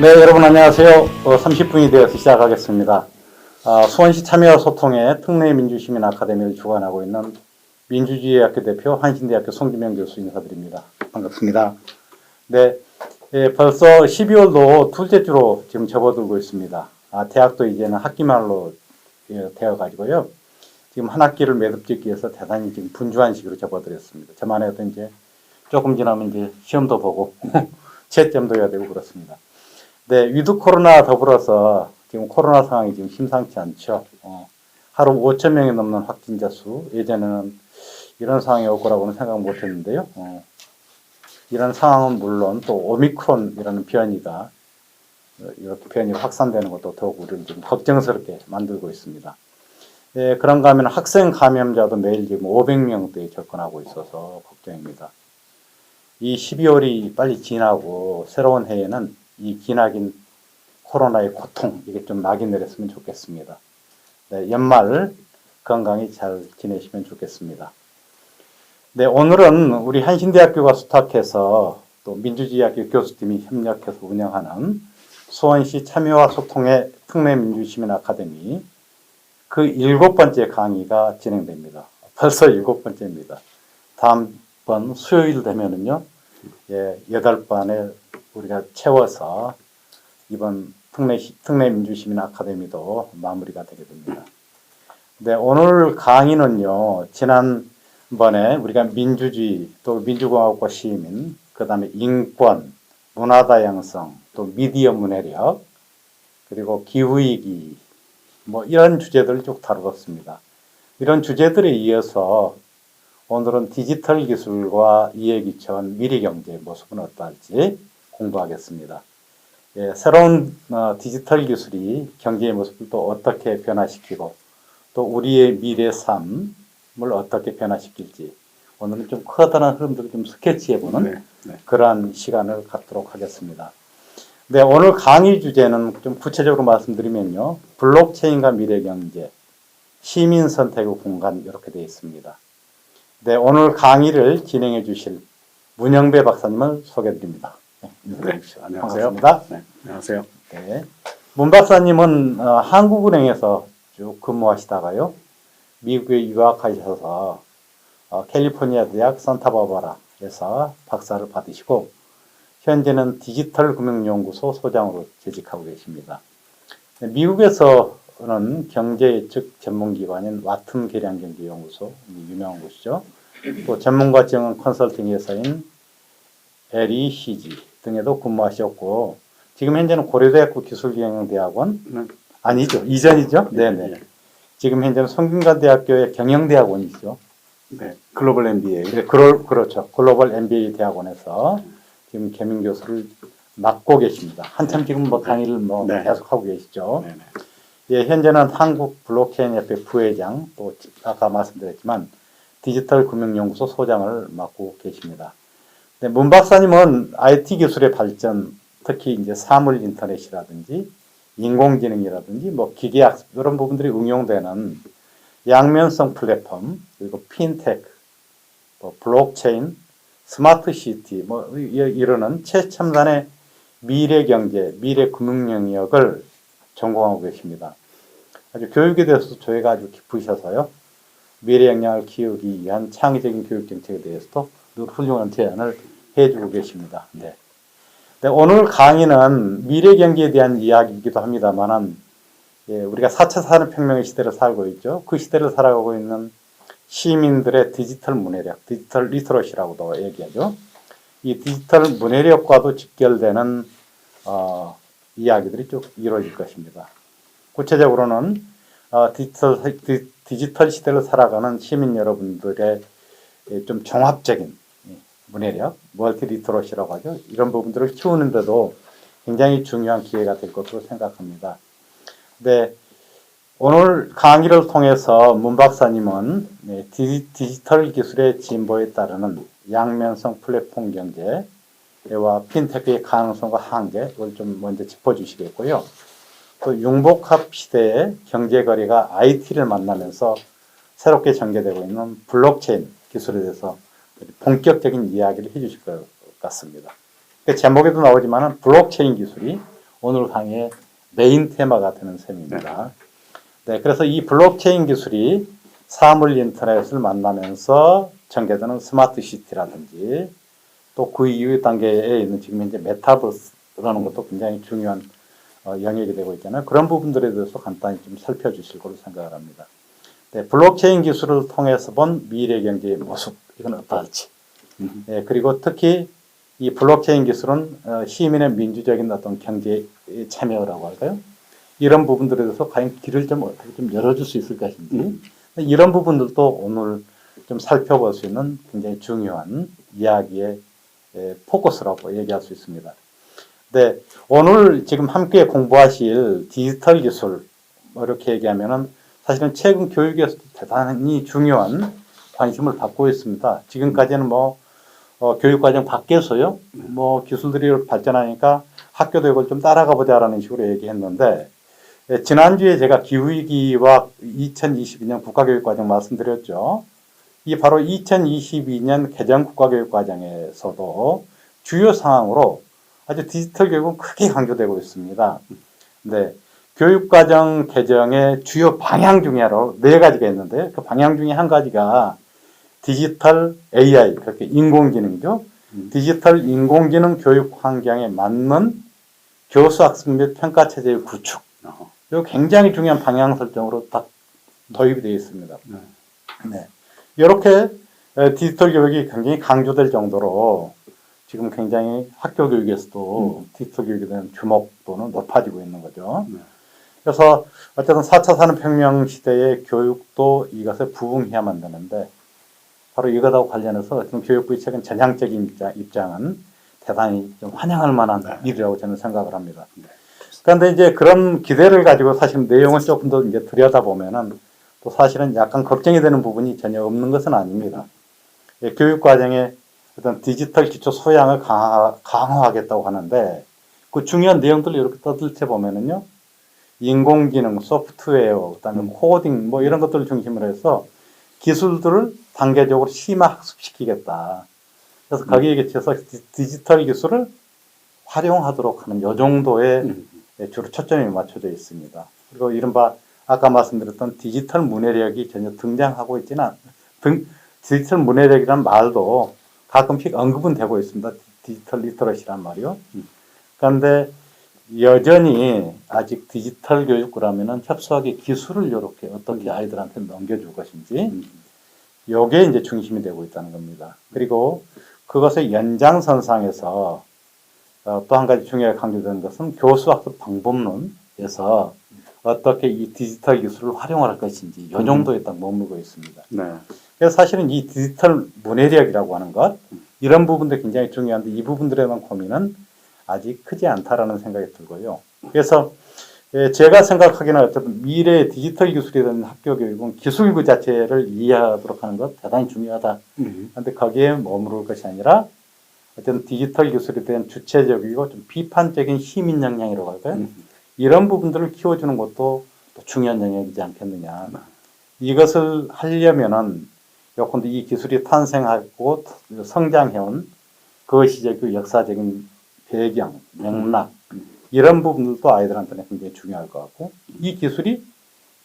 네, 여러분 안녕하세요. 30분이 되어서 시작하겠습니다. 수원시 참여와 소통의 특례민주시민 아카데미를 주관하고 있는 민주주의학교 대표 한신대학교 송주명 교수 인사드립니다. 반갑습니다. 네, 벌써 12월도 둘째 주로 지금 접어들고 있습니다. 대학도 이제는 학기 말로 되어가지고요. 지금 한 학기를 매듭짓기 위해서 대단히 지금 분주한 시기로 접어들었습니다. 저만 해도 이제 조금 지나면 이제 시험도 보고 채점도 해야 되고 그렇습니다. 네, 위드 코로나 더불어서 지금 코로나 상황이 지금 심상치 않죠. 하루 5천 명이 넘는 확진자 수. 예전에는 이런 상황이 올 거라고는 생각 못 했는데요. 이런 상황은 물론 또 오미크론이라는 변이가 이렇게 변이가 확산되는 것도 더욱 우리를 좀 걱정스럽게 만들고 있습니다. 예, 그런가 하면 학생 감염자도 매일 지금 500명대에 접근하고 있어서 걱정입니다. 이 12월이 빨리 지나고 새로운 해에는 이 기나긴 코로나의 고통, 이게 좀 낙이 내렸으면 좋겠습니다. 네, 연말 건강히 잘 지내시면 좋겠습니다. 네, 오늘은 우리 한신대학교가 수탁해서 또 민주주의학교 교수팀이 협력해서 운영하는 수원시 참여와 소통의 특례민주시민 아카데미 그 7번째 강의가 진행됩니다. 벌써 7번째입니다. 다음번 수요일 되면은요, 8반에 우리가 채워서 이번 특례민주시민 아카데미도 마무리가 되게 됩니다. 네, 오늘 강의는요, 지난번에 우리가 민주주의, 또 민주공화국과 시민, 그 다음에 인권, 문화다양성, 또 미디어 문해력, 그리고 기후위기, 뭐 이런 주제들을 쭉 다루었습니다. 이런 주제들에 이어서 오늘은 디지털 기술과 이에 기초한 미래경제의 모습은 어떠할지 공부하겠습니다. 예, 새로운 디지털 기술이 경제의 모습을 또 어떻게 변화시키고 또 우리의 미래 삶을 어떻게 변화시킬지 오늘은 좀 커다란 흐름들을 좀 스케치해보는 그러한 시간을 갖도록 하겠습니다. 네, 오늘 강의 주제는 좀 구체적으로 말씀드리면요. 블록체인과 미래경제, 시민 선택의 공간 이렇게 되어 있습니다. 네, 오늘 강의를 진행해 주실 문영배 박사님을 소개해 드립니다. 네, 안녕하세요. 반갑습니다. 네, 안녕하세요. 네, 문 박사님은 한국은행에서 쭉 근무하시다가요. 미국에 유학하셔서 캘리포니아 대학 산타바바라에서 박사를 받으시고 현재는 디지털 금융연구소 소장으로 재직하고 계십니다. 미국에서는 경제 예측 전문기관인 와튼 계량경제연구소, 유명한 곳이죠. 또 전문가 지원 컨설팅 회사인 LECG 등에도 근무하셨고, 지금 현재는 고려대학교 기술경영대학원, 아니죠, 이전이죠? 네네. 지금 현재는 성균관대학교의 경영대학원이죠. 네, 글로벌 MBA. 네, 그렇죠. 글로벌 MBA 대학원에서 지금 겸임교수를 맡고 계십니다. 한참 지금 뭐 강의를 계속하고 계시죠. 네네. 예, 현재는 한국 블록체인 협회 부회장, 또 아까 말씀드렸지만 디지털 금융연구소 소장을 맡고 계십니다. 네, 문 박사님은 IT 기술의 발전, 특히 이제 사물 인터넷이라든지 인공지능이라든지 뭐 기계학습 이런 부분들이 응용되는 양면성 플랫폼, 그리고 핀테크, 뭐 블록체인, 스마트 시티, 뭐 이러는 최첨단의 미래 경제, 미래 금융 영역을 전공하고 계십니다. 아주 교육에 대해서 저희가 아주 깊으셔서요. 미래 역량을 키우기 위한 창의적인 교육 정책에 대해서도 늘 훌륭한 제안을 해주고 계십니다. 네. 네, 오늘 강의는 미래 경제에 대한 이야기이기도 합니다만은 우리가 4차 산업혁명의 시대를 살고 있죠. 그 시대를 살아가고 있는 시민들의 디지털 문해력, 디지털 리터러시라고도 얘기하죠. 이 디지털 문해력과도 직결되는 이야기들이 쭉 이루어질 것입니다. 구체적으로는 디지털 시대를 살아가는 시민 여러분들의 좀 종합적인 문해력, 멀티 리터러시라고 하죠. 이런 부분들을 키우는데도 굉장히 중요한 기회가 될 것으로 생각합니다. 네, 오늘 강의를 통해서 문 박사님은 디지털 기술의 진보에 따르는 양면성 플랫폼 경제와 핀테크의 가능성과 한계, 이걸 좀 먼저 짚어주시겠고요. 또 융복합 시대의 경제 거래가 IT를 만나면서 새롭게 전개되고 있는 블록체인 기술에 대해서 본격적인 이야기를 해주실 것 같습니다. 제목에도 나오지만 블록체인 기술이 오늘 강의의 메인 테마가 되는 셈입니다. 네, 그래서 이 블록체인 기술이 사물 인터넷을 만나면서 전개되는 스마트 시티라든지 또 그 이후 단계에 있는 지금 현재 메타버스라는 것도 굉장히 중요한 영역이 되고 있잖아요. 그런 부분들에 대해서 간단히 좀 살펴주실 거로 생각을 합니다. 네, 블록체인 기술을 통해서 본 미래 경제의 모습, 이건 어떨지. 네, 그리고 특히 이 블록체인 기술은 시민의 민주적인 어떤 경제에 참여라고 할까요? 이런 부분들에 대해서 과연 길을 좀 어떻게 좀 열어줄 수 있을 것인지 이런 부분들도 오늘 좀 살펴볼 수 있는 굉장히 중요한 이야기의 포커스라고 얘기할 수 있습니다. 네, 오늘 지금 함께 공부하실 디지털 기술 이렇게 얘기하면은 사실은 최근 교육에서도 대단히 중요한 관심을 받고 있습니다. 지금까지는 뭐 교육과정 밖에서요, 뭐 기술들이 발전하니까 학교도 이걸 좀 따라가 보자라는 식으로 얘기했는데, 지난주에 제가 기후위기와 2022년 국가교육과정 말씀드렸죠. 이 바로 2022년 개정 국가교육과정에서도 주요 상황으로 아주 디지털 교육은 크게 강조되고 있습니다. 네. 교육과정 개정의 주요 방향 중에 하나, 4가지가 있는데, 그 방향 중에 한 가지가 디지털 AI, 그렇게 인공지능이죠. 디지털 인공지능 교육 환경에 맞는 교수 학습 및 평가 체제의 구축. 이거 굉장히 중요한 방향 설정으로 딱 도입이 되어 있습니다. 네. 이렇게 디지털 교육이 굉장히 강조될 정도로 지금 굉장히 학교 교육에서도 디지털 교육에 대한 주목도는 높아지고 있는 거죠. 그래서 어쨌든 4차 산업혁명 시대의 교육도 이것에 부응해야만 되는데 바로 이것하고 관련해서 지금 교육부의 최근 전향적인 입장은 대단히 좀 환영할 만한 일이라고 저는 생각을 합니다. 그런데 이제 그런 기대를 가지고 사실 내용을 조금 더 이제 들여다보면은 또 사실은 약간 걱정이 되는 부분이 전혀 없는 것은 아닙니다. 교육과정에 어떤 디지털 기초 소양을 강화하겠다고 하는데 그 중요한 내용들을 이렇게 떠들쳐 보면은요. 인공지능, 소프트웨어, 그다음에 코딩 뭐 이런 것들을 중심으로 해서 기술들을 단계적으로 심화 학습시키겠다. 그래서 거기에 겹쳐서 디지털 기술을 활용하도록 하는 이 정도의 주로 초점이 맞춰져 있습니다. 그리고 이른바 아까 말씀드렸던 디지털 문해력이 전혀 등장하고 있지는 디지털 문해력이라는 말도 가끔씩 언급은 되고 있습니다. 디지털 리터러시란 말이요. 그런데 여전히 아직 디지털 교육이라면은 협소하게 기술을 이렇게 어떻게 아이들한테 넘겨줄 것인지 요게 이제 중심이 되고 있다는 겁니다. 그리고 그것의 연장선상에서 또 한 가지 중요하게 강조되는 것은 교수학습 방법론에서 어떻게 이 디지털 기술을 활용할 것인지 이 정도에 딱 머물고 있습니다. 네. 그래서 사실은 이 디지털 문해력이라고 하는 것 이런 부분도 굉장히 중요한데 이 부분들에 대한 고민은 아직 크지 않다라는 생각이 들고요. 그래서 제가 생각하기는 어쨌든 미래의 디지털 기술에 대한 학교 교육은 기술 그 자체를 이해하도록 하는 것 대단히 중요하다. 그런데 거기에 머무를 것이 아니라 어쨌든 디지털 기술에 대한 주체적이고 좀 비판적인 시민 역량이라고 할까요? 이런 부분들을 키워주는 것도 또 중요한 영역이지 않겠느냐. 이것을 하려면은 요컨대 이 기술이 탄생하고 성장해온 그 시절 그 역사적인 배경, 맥락 이런 부분들도 아이들한테는 굉장히 중요할 것 같고 이 기술이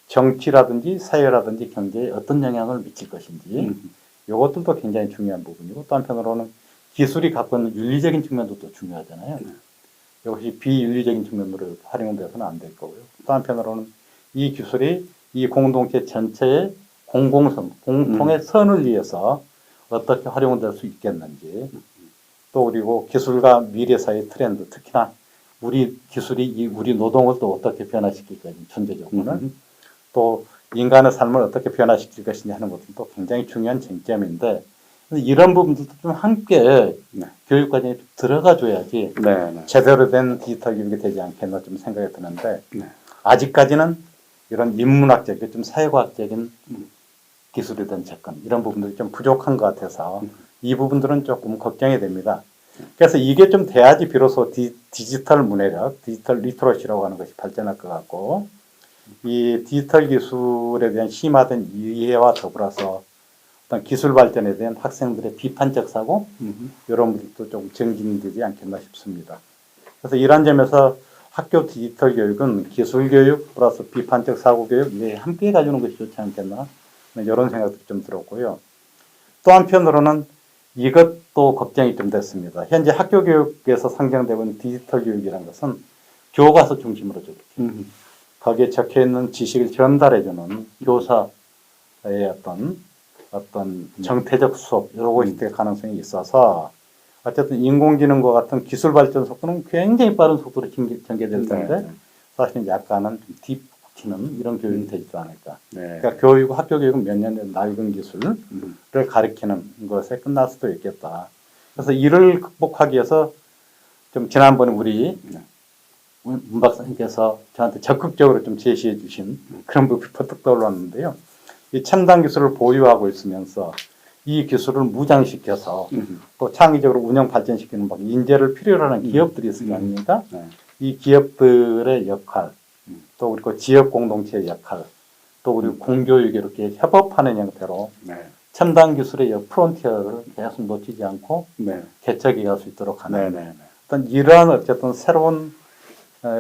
정치라든지 사회라든지 경제에 어떤 영향을 미칠 것인지 이것들도 굉장히 중요한 부분이고 또 한편으로는 기술이 갖고 있는 윤리적인 측면도 또 중요하잖아요. 이것이 비윤리적인 측면으로 활용돼서는 안 될 거고요. 또 한편으로는 이 기술이 이 공동체 전체의 공공성, 공통의 선을 위해서 어떻게 활용될 수 있겠는지 또 그리고 기술과 미래 사회의 트렌드 특히나 우리 기술이 우리 노동을 또 어떻게 변화시킬 것인지 존재적으로는 또 인간의 삶을 어떻게 변화시킬 것인지 하는 것들도 굉장히 중요한 쟁점인데 이런 부분들도 좀 함께 교육 과정에 좀 들어가 줘야지 제대로 된 디지털 교육이 되지 않겠나 좀 생각이 드는데 아직까지는 이런 인문학적, 좀 사회과학적인 기술에 대한 접근 이런 부분들이 좀 부족한 것 같아서 이 부분들은 조금 걱정이 됩니다. 그래서 이게 좀 돼야지 비로소 디지털 문해력, 디지털 리터러시라고 하는 것이 발전할 것 같고 이 디지털 기술에 대한 심화된 이해와 더불어서 어떤 기술 발전에 대한 학생들의 비판적 사고 이런 것들도 좀 정진되지 않겠나 싶습니다. 그래서 이런 점에서 학교 디지털 교육은 기술 교육 플러스 비판적 사고 교육 이게 함께 가주는 것이 좋지 않겠나 이런 생각도 좀 들었고요. 또 한편으로는 이것도 걱정이 좀 됐습니다. 현재 학교 교육에서 상정되고 있는 디지털 교육이라는 것은 교과서 중심으로 적혀 거기에 적혀 있는 지식을 전달해주는 교사의 어떤 정태적 수업 이런 것이 될 가능성이 있어서 어쨌든 인공지능과 같은 기술 발전 속도는 굉장히 빠른 속도로 전개될 텐데 사실 약간은 딥치는 이런 교육이 되지도 않을까. 그러니까 학교 교육은 몇 년 전 낡은 기술을 가르치는 것에 끝날 수도 있겠다. 그래서 이를 극복하기 위해서 좀 지난번에 우리 문 박사님께서 저한테 적극적으로 좀 제시해 주신 그런 부분이 퍼뜩 떠올랐는데요. 이 첨단 기술을 보유하고 있으면서 이 기술을 무장시켜서 또 창의적으로 운영 발전시키는 방 인재를 필요로 하는 기업들이 있을 거 아닙니까? 이 기업들의 역할, 또 그리고 지역 공동체의 역할, 또 그리고 공교육에 이렇게 협업하는 형태로 첨단 기술의 프론티어를 계속 놓치지 않고 개척해 갈 수 있도록 하는 어떤 이러한 어쨌든 새로운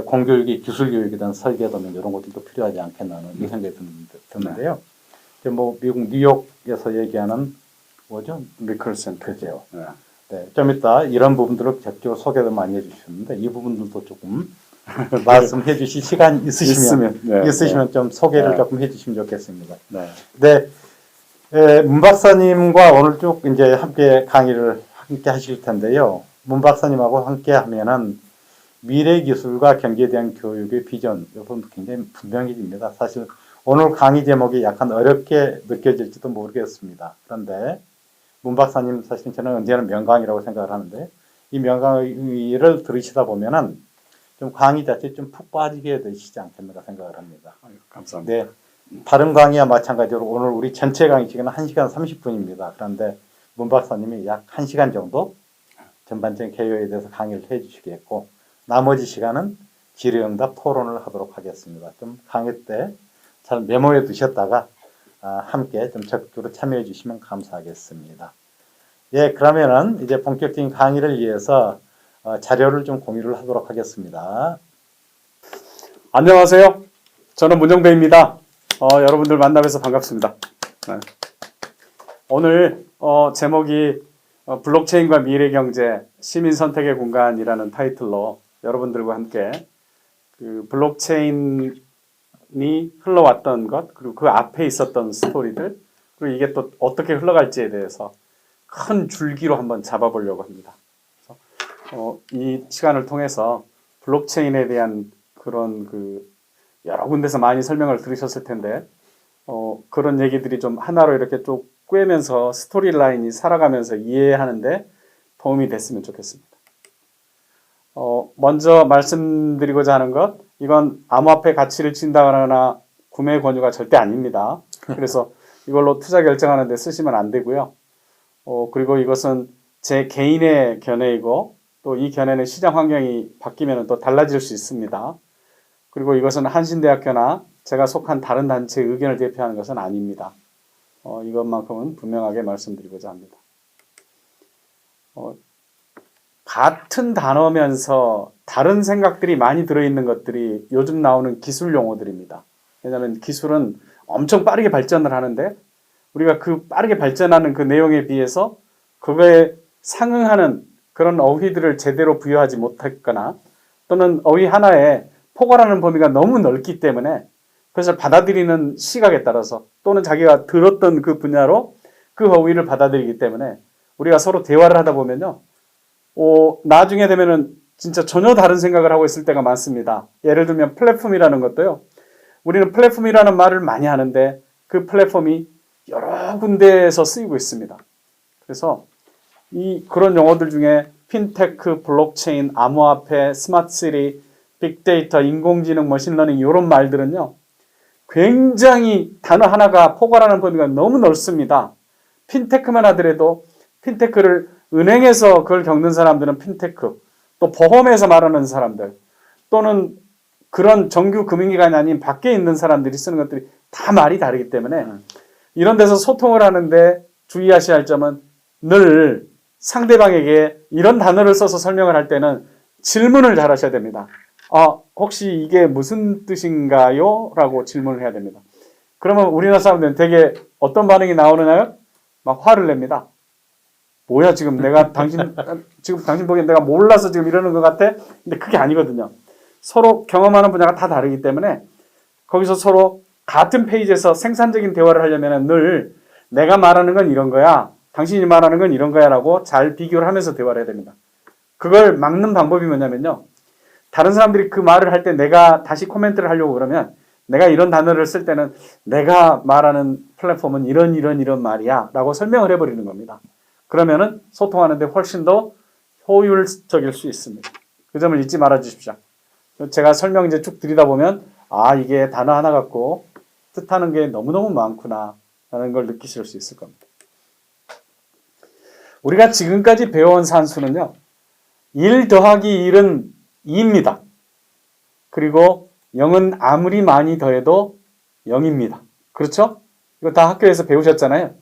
공교육이 기술 교육에 대한 설계도면 이런 것들도 필요하지 않겠나는 이 생각이 드는데요. 뭐 미국 뉴욕에서 얘기하는 뭐죠? 리컬 센터죠. 네, 좀 이따 이런 부분들을 적극적으로 소개도 많이 해주셨는데 이 부분들도 조금 말씀해 주실 시간이 있으시면 좀 소개를 조금 해주시면 좋겠습니다. 네, 문 박사님과 오늘 쭉 이제 함께 강의를 함께 하실 텐데요. 문 박사님하고 함께 하면은 미래 기술과 경제에 대한 교육의 비전 이 부분도 굉장히 분명해집니다. 사실 오늘 강의 제목이 약간 어렵게 느껴질지도 모르겠습니다. 그런데 문 박사님 사실 저는 언제나 명강이라고 생각을 하는데 이 명강의를 들으시다 보면은 좀 강의 자체에 좀 푹 빠지게 되시지 않겠나 생각을 합니다. 감사합니다. 네, 다른 강의와 마찬가지로 오늘 우리 전체 강의 시간은 1시간 30분입니다. 그런데 문 박사님이 약 1시간 정도 전반적인 개요에 대해서 강의를 해 주시겠고 나머지 시간은 질의응답 토론을 하도록 하겠습니다. 좀 강의 때 잘 메모해 두셨다가 함께 좀 적극적으로 참여해 주시면 감사하겠습니다. 예, 그러면은 이제 본격적인 강의를 위해서 자료를 좀 공유를 하도록 하겠습니다. 안녕하세요. 저는 문정배입니다. 여러분들 만나뵈서 반갑습니다. 오늘 제목이 블록체인과 미래경제 시민선택의 공간이라는 타이틀로 여러분들과 함께 그 블록체인이 흘러왔던 것 그리고 그 앞에 있었던 스토리들 그리고 이게 또 어떻게 흘러갈지에 대해서 큰 줄기로 한번 잡아보려고 합니다. 그래서 이 시간을 통해서 블록체인에 대한 그런 그 여러 군데서 많이 설명을 들으셨을 텐데 그런 얘기들이 좀 하나로 이렇게 쭉 꿰면서 스토리라인이 살아가면서 이해하는데 도움이 됐으면 좋겠습니다. 먼저 말씀드리고자 하는 것, 이건 암호화폐 가치를 친다거나 구매 권유가 절대 아닙니다. 그래서 이걸로 투자 결정하는 데 쓰시면 안 되고요. 그리고 이것은 제 개인의 견해이고 또 이 견해는 시장 환경이 바뀌면 또 달라질 수 있습니다. 그리고 이것은 한신대학교나 제가 속한 다른 단체의 의견을 대표하는 것은 아닙니다. 이것만큼은 분명하게 말씀드리고자 합니다. 같은 단어면서 다른 생각들이 많이 들어있는 것들이 요즘 나오는 기술 용어들입니다. 왜냐하면 기술은 엄청 빠르게 발전을 하는데 우리가 그 빠르게 발전하는 그 내용에 비해서 그거에 상응하는 그런 어휘들을 제대로 부여하지 못했거나 또는 어휘 하나에 포괄하는 범위가 너무 넓기 때문에 그것을 받아들이는 시각에 따라서 또는 자기가 들었던 그 분야로 그 어휘를 받아들이기 때문에 우리가 서로 대화를 하다 보면요. 나중에 되면은 진짜 전혀 다른 생각을 하고 있을 때가 많습니다. 예를 들면 플랫폼이라는 것도요. 우리는 플랫폼이라는 말을 많이 하는데 그 플랫폼이 여러 군데에서 쓰이고 있습니다. 그래서 그런 용어들 중에 핀테크, 블록체인, 암호화폐, 스마트시티, 빅데이터, 인공지능, 머신러닝 이런 말들은요. 굉장히 단어 하나가 포괄하는 범위가 너무 넓습니다. 핀테크만 하더라도 핀테크를 은행에서 그걸 겪는 사람들은 핀테크, 또 보험에서 말하는 사람들, 또는 그런 정규 금융기관이 아닌 밖에 있는 사람들이 쓰는 것들이 다 말이 다르기 때문에 이런 데서 소통을 하는데 주의하셔야 할 점은 늘 상대방에게 이런 단어를 써서 설명을 할 때는 질문을 잘 하셔야 됩니다. 혹시 이게 무슨 뜻인가요? 라고 질문을 해야 됩니다. 그러면 우리나라 사람들은 되게 어떤 반응이 나오느냐요? 막 화를 냅니다. 뭐야, 지금 당신 보기엔 내가 몰라서 지금 이러는 것 같아? 근데 그게 아니거든요. 서로 경험하는 분야가 다 다르기 때문에 거기서 서로 같은 페이지에서 생산적인 대화를 하려면 늘 내가 말하는 건 이런 거야, 당신이 말하는 건 이런 거야 라고 잘 비교를 하면서 대화를 해야 됩니다. 그걸 막는 방법이 뭐냐면요. 다른 사람들이 그 말을 할 때 내가 다시 코멘트를 하려고 그러면 내가 이런 단어를 쓸 때는 내가 말하는 플랫폼은 이런 말이야 라고 설명을 해버리는 겁니다. 그러면은 소통하는데 훨씬 더 효율적일 수 있습니다. 그 점을 잊지 말아 주십시오. 제가 설명 이제 쭉 드리다 보면 이게 단어 하나 갖고 뜻하는 게 너무너무 많구나 라는 걸 느끼실 수 있을 겁니다. 우리가 지금까지 배워온 산수는요. 1 더하기 1은 2입니다. 그리고 0은 아무리 많이 더해도 0입니다. 그렇죠? 이거 다 학교에서 배우셨잖아요.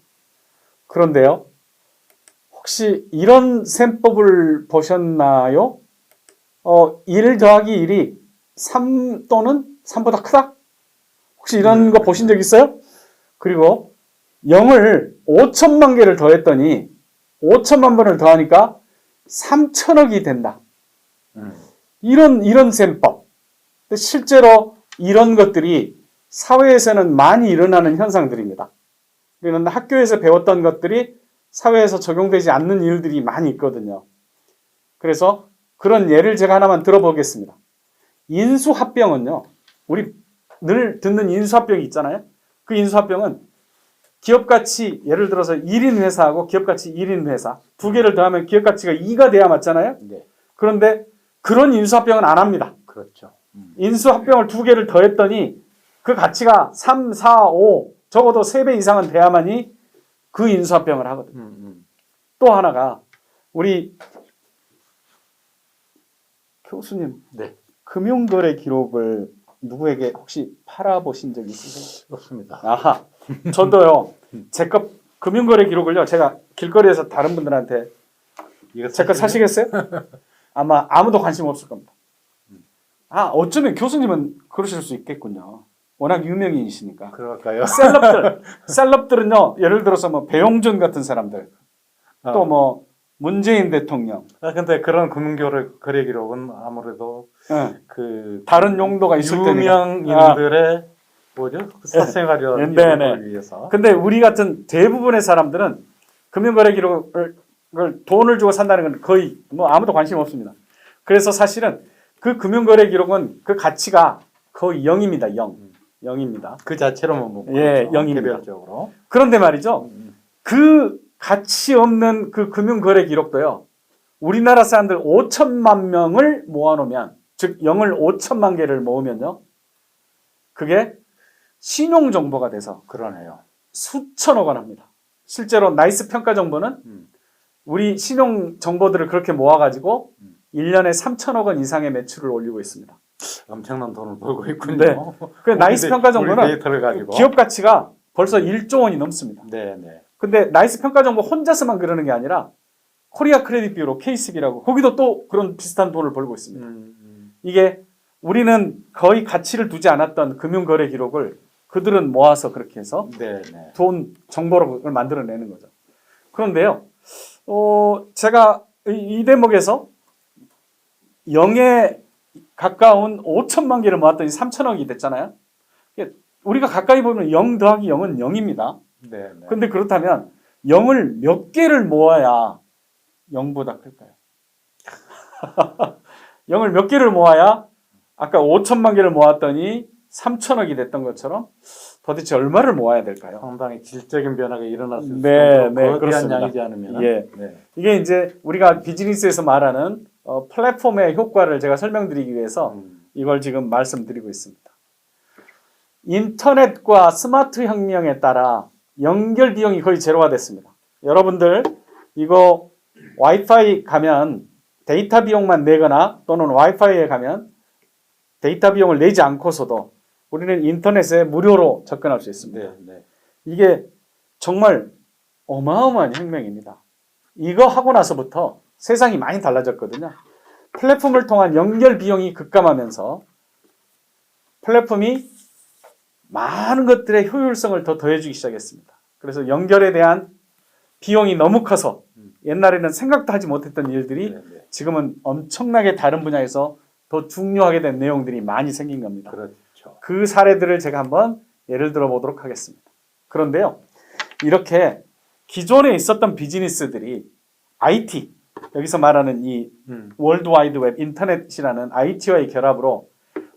그런데요. 혹시 이런 셈법을 보셨나요? 1 더하기 1이 3 또는 3보다 크다? 혹시 이런 거 보신 적 있어요? 그리고 0을 5천만 개를 더했더니 5천만 번을 더하니까 3천억이 된다. 이런 셈법. 실제로 이런 것들이 사회에서는 많이 일어나는 현상들입니다. 우리는 학교에서 배웠던 것들이 사회에서 적용되지 않는 일들이 많이 있거든요. 그래서 그런 예를 제가 하나만 들어보겠습니다. 인수합병은요. 우리 늘 듣는 인수합병이 있잖아요. 그 인수합병은 기업가치 예를 들어서 1인 회사하고 기업가치 1인 회사 두 개를 더하면 기업가치가 2가 돼야 맞잖아요. 네. 그런데 그런 인수합병은 안 합니다. 그렇죠. 인수합병을 두 개를 더했더니 그 가치가 3, 4, 5 적어도 3배 이상은 돼야만이 그 인수합병을 하거든요. 또 하나가 우리 교수님 네. 금융거래 기록을 누구에게 혹시 팔아보신 적 있으세요? 없습니다. 아하, 저도요. 제 거 금융거래 기록을요. 제가 길거리에서 다른 분들한테 제 거 사시겠어요? 아마 아무도 관심 없을 겁니다. 어쩌면 교수님은 그러실 수 있겠군요. 워낙 유명인이시니까. 그럴까요? 셀럽들은요. 예를 들어서 뭐 배용준 같은 사람들, 또 뭐 문재인 대통령. 근데 그런 금융거래 기록은 아무래도 그 다른 용도가 있을 테니까. 유명인들의 뭐죠? 사생활이라는 걸 위해서. 근데 우리 같은 대부분의 사람들은 금융거래 기록을 돈을 주고 산다는 건 거의 뭐 아무도 관심 없습니다. 그래서 사실은 그 금융거래 기록은 그 가치가 거의 0입니다. 0입니다. 그 자체로만 보고. 예, 0입니다. 개별적으로. 그런데 말이죠. 그 가치 없는 그 금융거래 기록도요. 우리나라 사람들 5천만 명을 모아놓으면, 즉 0을 5천만 개를 모으면요. 그게 신용정보가 돼서 그러네요. 수천억 원 합니다. 실제로 나이스 평가 정보는 우리 신용정보들을 그렇게 모아가지고 1년에 3천억 원 이상의 매출을 올리고 있습니다. 엄청난 돈을 벌고 있군요. 네. 그 나이스 평가 정보는 데이터를 가지고. 기업 가치가 벌써 1조 원이 넘습니다. 네, 네. 근데 나이스 평가 정보 혼자서만 그러는 게 아니라 코리아 크레딧 뷰로 KCB라고 거기도 또 그런 비슷한 돈을 벌고 있습니다. 이게 우리는 거의 가치를 두지 않았던 금융거래 기록을 그들은 모아서 그렇게 해서 네, 네. 돈 정보를 만들어내는 거죠. 그런데요, 제가 이 대목에서 0에 가까운 5천만 개를 모았더니 3천억이 됐잖아요. 우리가 가까이 보면 0 더하기 0은 0입니다. 네, 네. 근데 그렇다면 0을 몇 개를 모아야 0보다 클까요? 0을 몇 개를 모아야 아까 5천만 개를 모았더니 3천억이 됐던 것처럼 도대체 얼마를 모아야 될까요? 상당히 질적인 변화가 일어날 수 있을 네, 정도로 거대한 그렇습니다. 양이지 않으면. 예. 네. 이게 이제 우리가 비즈니스에서 말하는 플랫폼의 효과를 제가 설명드리기 위해서 이걸 지금 말씀드리고 있습니다. 인터넷과 스마트 혁명에 따라 연결 비용이 거의 제로가 됐습니다. 여러분들 이거 와이파이 가면 데이터 비용만 내거나 또는 와이파이에 가면 데이터 비용을 내지 않고서도 우리는 인터넷에 무료로 접근할 수 있습니다. 네, 네. 이게 정말 어마어마한 혁명입니다. 이거 하고 나서부터 세상이 많이 달라졌거든요. 플랫폼을 통한 연결 비용이 급감하면서 플랫폼이 많은 것들의 효율성을 더 더해주기 시작했습니다. 그래서 연결에 대한 비용이 너무 커서 옛날에는 생각도 하지 못했던 일들이 네네. 지금은 엄청나게 다른 분야에서 더 중요하게 된 내용들이 많이 생긴 겁니다. 그렇죠. 그 사례들을 제가 한번 예를 들어 보도록 하겠습니다. 그런데요, 이렇게 기존에 있었던 비즈니스들이 IT, 여기서 말하는 이 월드와이드 웹, 인터넷이라는 IT와의 결합으로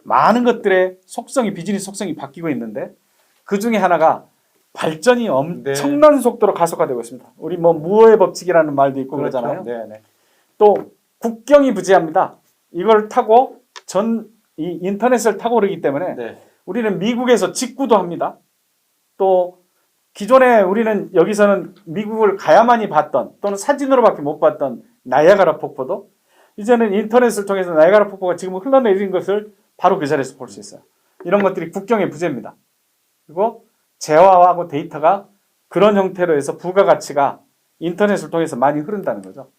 많은 것들의 속성이, 비즈니스 속성이 바뀌고 있는데 그 중에 하나가 발전이 엄청난 속도로 가속화되고 있습니다. 우리 뭐 무어의 법칙이라는 말도 있고 그렇죠. 그러잖아요. 네네. 또 국경이 부재합니다. 이걸 타고 이 인터넷을 타고 그러기 때문에 네. 우리는 미국에서 직구도 합니다. 또 기존에 우리는 여기서는 미국을 가야만이 봤던 또는 사진으로밖에 못 봤던 나이아가라 폭포도 이제는 인터넷을 통해서 나이아가라 폭포가 지금 흘러내리는 것을 바로 그 자리에서 볼 수 있어요. 이런 것들이 국경의 부재입니다. 그리고 재화하고 데이터가 그런 형태로 해서 부가가치가 인터넷을 통해서 많이 흐른다는 거죠.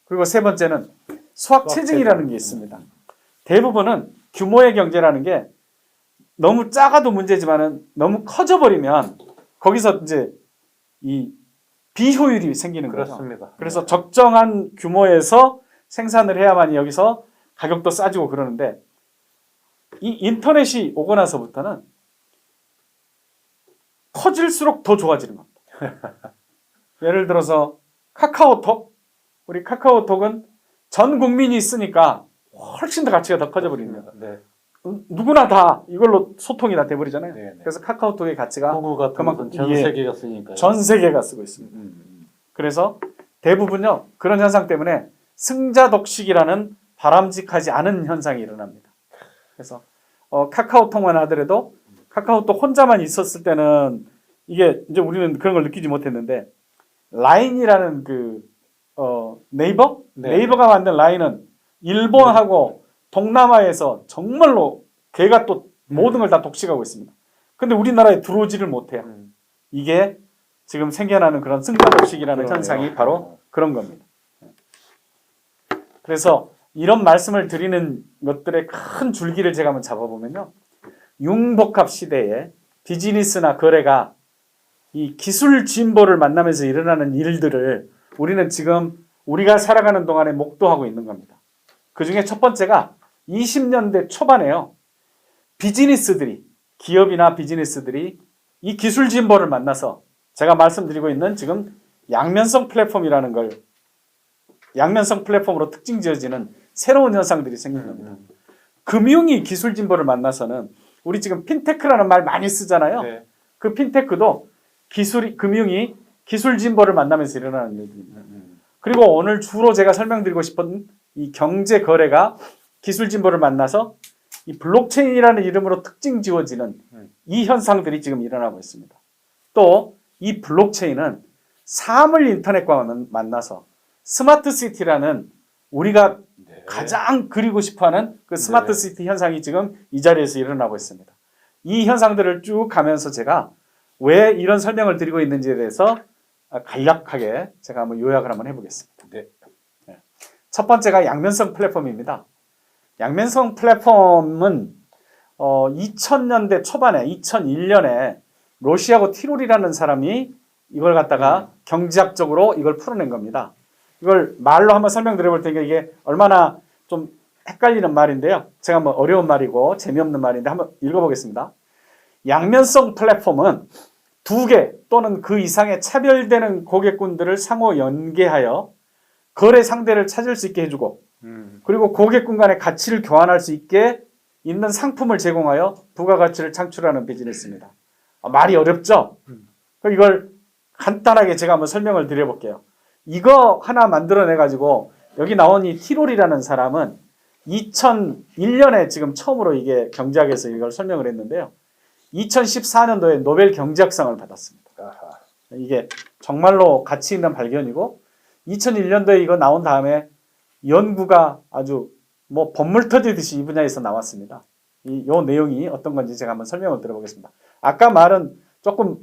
그리고 세 번째는 수학체증이라는 게 있습니다. 대부분은 규모의 경제라는 게 너무 작아도 문제지만은 너무 커져버리면 거기서 이제 이 비효율이 생기는 거죠. 그렇습니다. 그래서 네. 적정한 규모에서 생산을 해야만이 여기서 가격도 싸지고 그러는데 이 인터넷이 오고 나서부터는 커질수록 더 좋아지는 겁니다. 예를 들어서 카카오톡, 우리 카카오톡은 전 국민이 쓰니까 훨씬 더 가치가 더 커져버리는 거예요. 네. 누구나 다 이걸로 소통이 다 돼버리잖아요. 네네. 그래서 카카오톡의 가치가 구글 같은 그만큼 것은 전 예, 세계가 쓰니까요. 전 세계가 쓰고 있습니다. 그래서 대부분요 그런 현상 때문에 승자 독식이라는 바람직하지 않은 현상이 일어납니다. 그래서 카카오톡만 하더라도 카카오톡 혼자만 있었을 때는 이게 이제 우리는 그런 걸 느끼지 못했는데 라인이라는 네이버? 네. 네이버가 만든 라인은 일본하고 동남아에서 정말로 걔가 또 모든 걸 다 독식하고 있습니다. 근데 우리나라에 들어오지를 못해요. 이게 지금 생겨나는 그런 승자 독식이라는 그러네요. 현상이 바로 그런 겁니다. 그래서 이런 말씀을 드리는 것들의 큰 줄기를 제가 한번 잡아보면요. 융복합 시대에 비즈니스나 거래가 이 기술 진보를 만나면서 일어나는 일들을 우리는 지금 우리가 살아가는 동안에 목도하고 있는 겁니다. 그 중에 첫 번째가 20년대 초반에요. 비즈니스들이, 기업이나 비즈니스들이 이 기술 진보를 만나서 제가 말씀드리고 있는 지금 양면성 플랫폼이라는 걸 양면성 플랫폼으로 특징 지어지는 새로운 현상들이 생긴 겁니다. 금융이 기술 진보를 만나서는 우리 지금 핀테크라는 말 많이 쓰잖아요. 네. 그 핀테크도 금융이 기술 진보를 만나면서 일어나는 일입니다. 그리고 오늘 주로 제가 설명드리고 싶은 이 경제 거래가 기술 진보를 만나서 이 블록체인이라는 이름으로 특징 지어지는 이 현상들이 지금 일어나고 있습니다. 또 이 블록체인은 사물 인터넷과 만나서 스마트 시티라는 우리가 네. 가장 그리고 싶어하는 그 스마트 시티 현상이 지금 이 자리에서 일어나고 있습니다. 이 현상들을 쭉 가면서 제가 왜 이런 설명을 드리고 있는지에 대해서 간략하게 제가 한번 요약을 한번 해보겠습니다. 네. 첫 번째가 양면성 플랫폼입니다. 양면성 플랫폼은 2000년대 초반에 2001년에 러시아고 티롤이라는 사람이 이걸 갖다가 경제학적으로 이걸 풀어낸 겁니다. 이걸 말로 한번 설명드려 볼 테니까 이게 얼마나 좀 헷갈리는 말인데요. 제가 한번 어려운 말이고 재미없는 말인데 한번 읽어보겠습니다. 양면성 플랫폼은 두 개 또는 그 이상의 차별되는 고객군들을 상호 연계하여 거래 상대를 찾을 수 있게 해주고 그리고 고객군 간의 가치를 교환할 수 있게 있는 상품을 제공하여 부가가치를 창출하는 비즈니스입니다. 말이 어렵죠? 이걸 간단하게 제가 한번 설명을 드려볼게요. 이거 하나 만들어내가지고 여기 나온 이 티롤이라는 사람은 2001년에 지금 처음으로 이게 경제학에서 이걸 설명을 했는데요. 2014년도에 노벨 경제학상을 받았습니다. 이게 정말로 가치 있는 발견이고 2001년도에 이거 나온 다음에 연구가 아주 뭐 법물 터지듯이 이 분야에서 나왔습니다. 요 내용이 어떤 건지 제가 한번 설명을 드려보겠습니다. 아까 말은 조금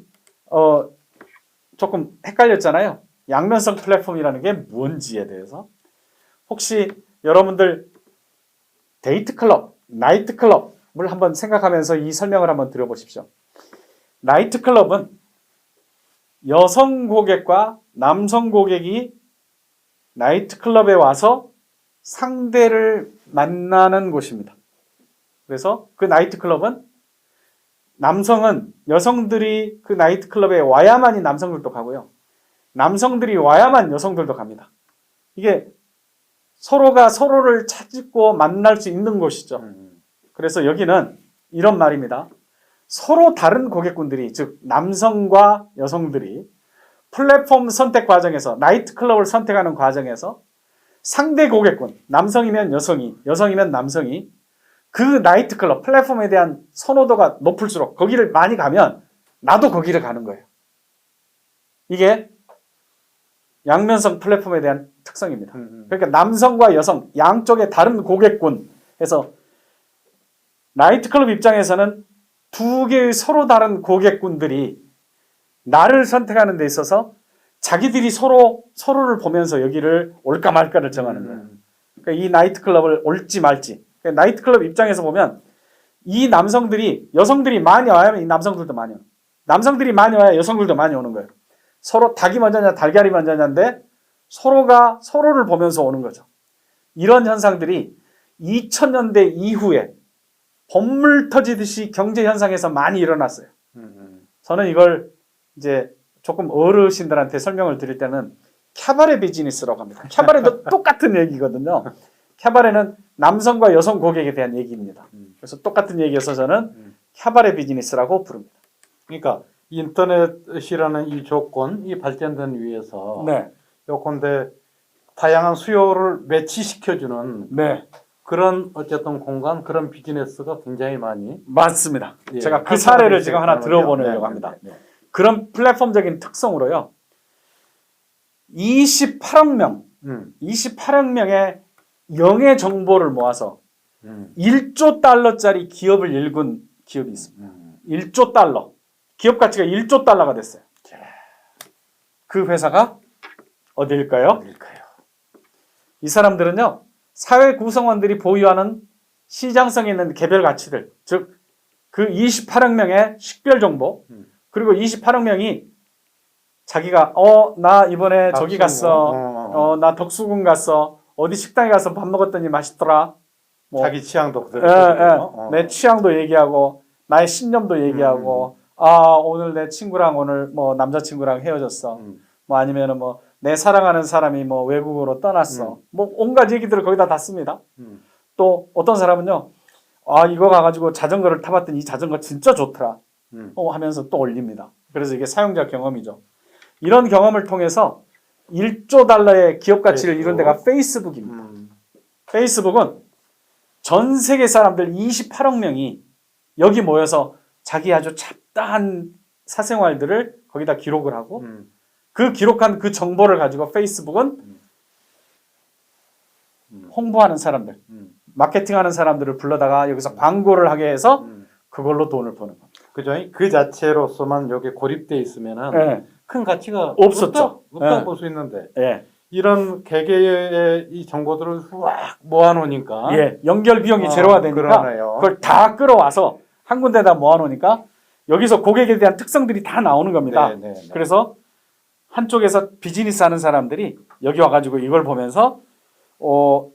헷갈렸잖아요. 양면성 플랫폼이라는 게 뭔지에 대해서. 혹시 여러분들 데이트 클럽, 나이트 클럽을 한번 생각하면서 이 설명을 한번 들어보십시오. 나이트 클럽은 여성 고객과 남성 고객이 나이트 클럽에 와서 상대를 만나는 곳입니다. 그래서 그 나이트 클럽은 남성은 여성들이 그 나이트 클럽에 와야만이 남성들도 가고요. 남성들이 와야만 여성들도 갑니다. 이게 서로가 서로를 찾고 만날 수 있는 곳이죠. 그래서 여기는 이런 말입니다. 서로 다른 고객군들이, 즉 남성과 여성들이 플랫폼 선택 과정에서, 나이트 클럽을 선택하는 과정에서 상대 고객군, 남성이면 여성이, 여성이면 남성이 그 나이트 클럽, 플랫폼에 대한 선호도가 높을수록 거기를 많이 가면 나도 거기를 가는 거예요. 이게 양면성 플랫폼에 대한 특성입니다. 그러니까 남성과 여성 양쪽의 다른 고객군에서 나이트클럽 입장에서는 두 개의 서로 다른 고객군들이 나를 선택하는 데 있어서 자기들이 서로를 보면서 여기를 올까 말까를 정하는 거예요. 그러니까 이 나이트클럽을 올지 말지. 그러니까 나이트클럽 입장에서 보면 이 남성들이, 여성들이 많이 와야면 이 남성들도 많이 와요. 남성들이 많이 와야 여성들도 많이 오는 거예요. 서로 닭이 먼저냐 달걀이 먼저냐인데 서로가 서로를 보면서 오는 거죠. 이런 현상들이 2000년대 이후에 번물 터지듯이 경제 현상에서 많이 일어났어요. 저는 이걸 이제 조금 어르신들한테 설명을 드릴 때는 캐바레 비즈니스라고 합니다. 캐바레도 똑같은 얘기거든요. 캐바레는 남성과 여성 고객에 대한 얘기입니다. 그래서 똑같은 얘기여서 저는 캐바레 비즈니스라고 부릅니다. 그러니까 인터넷이라는 이 조건, 이 발전된 위에서 네. 요건데 다양한 수요를 매치시켜주는 네. 그런 어쨌든 공간, 그런 비즈니스가 굉장히 많이 맞습니다. 예, 제가 그 사례를 지금 하나 활성화되고 들어보려고 있어요. 합니다. 네, 네. 그런 플랫폼적인 특성으로요. 28억 명, 28억 명의 영의 정보를 모아서 1조 달러짜리 기업을 일군 기업이 있습니다. 1조 달러. 기업 가치가 1조 달러가 됐어요. 그 회사가 어디일까요? 이 사람들은요, 사회 구성원들이 보유하는 시장성 있는 개별 가치들, 즉, 그 28억 명의 식별 정보, 그리고 28억 명이 자기가, 나 이번에 저기 갔어, 나 덕수궁 갔어, 어디 식당에 가서 밥 먹었더니 맛있더라. 뭐, 자기 취향도 그대로. 내 취향도 얘기하고, 나의 신념도 얘기하고, 오늘 내 친구랑 오늘 뭐 남자친구랑 헤어졌어. 뭐 아니면은 뭐 내 사랑하는 사람이 뭐 외국으로 떠났어. 뭐 온갖 얘기들을 거기다 다 씁니다. 또 어떤 사람은요, 이거 가가지고 자전거를 타봤더니 이 자전거 진짜 좋더라. 하면서 또 올립니다. 그래서 이게 사용자 경험이죠. 이런 경험을 통해서 1조 달러의 기업 가치를 이룬 데가 페이스북입니다. 페이스북은 전 세계 사람들 28억 명이 여기 모여서 자기 아주 잡다한 사생활들을 거기다 기록을 하고 그 기록한 그 정보를 가지고 페이스북은 홍보하는 사람들, 마케팅하는 사람들을 불러다가 여기서 광고를 하게 해서 그걸로 돈을 버는 겁니다. 그죠? 그 자체로서만 여기 고립돼 있으면은 네. 큰 가치가 없었죠. 없다고 네. 볼 수 있는데 예. 이런 개개의 이 정보들을 막 모아놓으니까 연결 비용이 제로가 되니까 그러네요. 그걸 다 끌어와서 한 군데다 모아놓으니까 여기서 고객에 대한 특성들이 다 나오는 겁니다. 네. 그래서 한쪽에서 비즈니스 하는 사람들이 여기 와가지고 이걸 보면서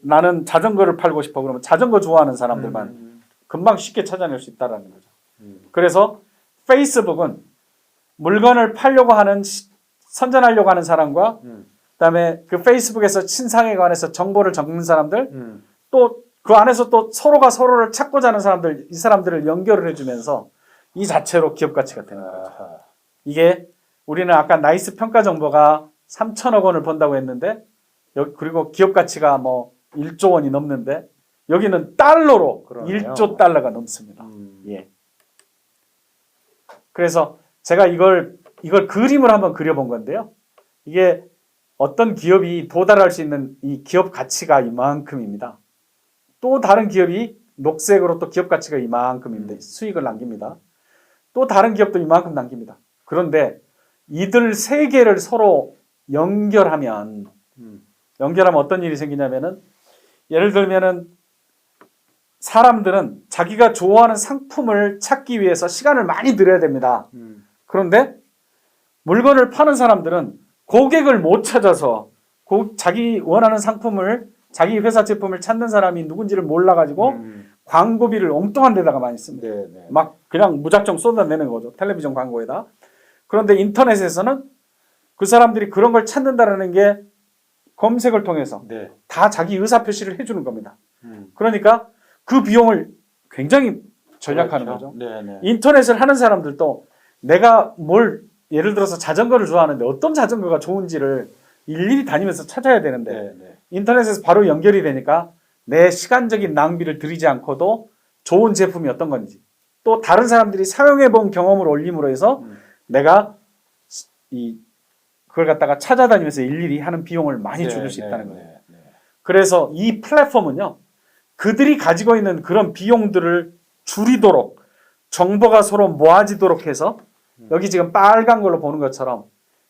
나는 자전거를 팔고 싶어 그러면 자전거 좋아하는 사람들만 금방 쉽게 찾아낼 수 있다는 거죠. 그래서 페이스북은 물건을 팔려고 하는 선전하려고 하는 사람과 그다음에 그 페이스북에서 신상에 관해서 정보를 적는 사람들 또 그 안에서 또 서로가 서로를 찾고자 하는 사람들, 이 사람들을 연결을 해주면서 이 자체로 기업 가치가 되는 거죠. 이게 우리는 아까 나이스 평가 정보가 3천억 원을 번다고 했는데 그리고 기업 가치가 뭐 1조 원이 넘는데 여기는 달러로 그러네요. 1조 달러가 넘습니다. 예. 그래서 제가 이걸 그림을 한번 그려본 건데요. 이게 어떤 기업이 도달할 수 있는 이 기업 가치가 이만큼입니다. 또 다른 기업이 녹색으로 또 기업 가치가 이만큼인데 수익을 남깁니다. 또 다른 기업도 이만큼 남깁니다. 그런데 이들 세 개를 서로 연결하면 어떤 일이 생기냐면은 예를 들면은 사람들은 자기가 좋아하는 상품을 찾기 위해서 시간을 많이 들여야 됩니다. 그런데 물건을 파는 사람들은 고객을 못 찾아서 자기 원하는 상품을 자기 회사 제품을 찾는 사람이 누군지를 몰라가지고 광고비를 엉뚱한 데다가 많이 씁니다. 네, 네. 막 그냥 무작정 쏟아내는 거죠. 텔레비전 광고에다. 그런데 인터넷에서는 그 사람들이 그런 걸 찾는다라는 게 검색을 통해서 네. 다 자기 의사 표시를 해주는 겁니다. 그러니까 그 비용을 굉장히 절약하는 그렇죠. 거죠. 네, 네. 인터넷을 하는 사람들도 내가 뭘 예를 들어서 자전거를 좋아하는데 어떤 자전거가 좋은지를 일일이 다니면서 찾아야 되는데 네, 네. 인터넷에서 바로 연결이 되니까 내 시간적인 낭비를 들이지 않고도 좋은 제품이 어떤 건지 또 다른 사람들이 사용해 본 경험을 올림으로 해서 내가 그걸 갖다가 찾아다니면서 일일이 하는 비용을 많이 네, 줄일 수 네, 있다는 네, 거예요. 네. 그래서 이 플랫폼은요, 그들이 가지고 있는 그런 비용들을 줄이도록 정보가 서로 모아지도록 해서 여기 지금 빨간 걸로 보는 것처럼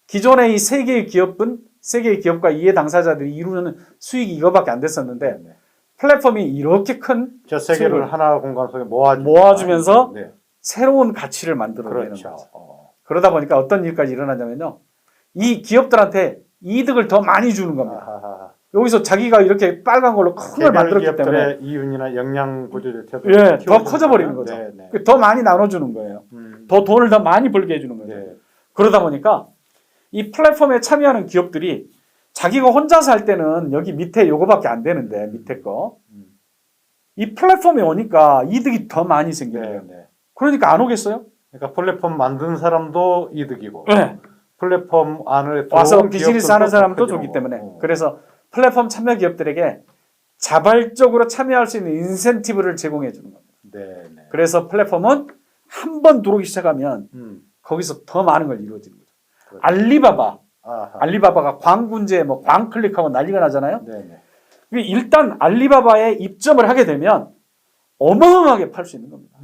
기존의 이 세 개의 기업과 이해 당사자들이 이루는 수익이 이거밖에 안 됐었는데 네. 플랫폼이 이렇게 큰 저 세 수익을 개를 하나 공간 속에 모아주면서 네. 새로운 가치를 만들어내는 그렇죠. 거죠. 그러다 보니까 어떤 일까지 일어나냐면요, 이 기업들한테 이득을 더 많이 주는 겁니다. 아하하. 여기서 자기가 이렇게 빨간 걸로 큰 걸 만들었기 때문에 이윤이나 영양 구조를 예, 더 커져버리는 거죠. 네, 네. 더 많이 나눠주는 거예요. 더 돈을 더 많이 벌게 해주는 거죠. 네. 그러다 보니까 이 플랫폼에 참여하는 기업들이 자기가 혼자서 할 때는 여기 밑에 요거밖에 안 되는데 밑에 거. 이 플랫폼에 오니까 이득이 더 많이 생기는 거예요. 네, 네. 그러니까 안 오겠어요? 그러니까 플랫폼 만든 사람도 이득이고 네. 플랫폼 안에 와서 들어온 비즈니스 기업들도 하는 사람도 커지는 좋기 거고. 때문에. 그래서 플랫폼 참여 기업들에게 자발적으로 참여할 수 있는 인센티브를 제공해 주는 겁니다. 네, 네. 그래서 플랫폼은 한 번 들어오기 시작하면 거기서 더 많은 걸 이루어지는 거죠. 그렇죠. 아하. 알리바바가 광군제 광클릭하고 난리가 나잖아요. 네, 네. 일단 알리바바에 입점을 하게 되면 어마어마하게 팔 수 있는 겁니다.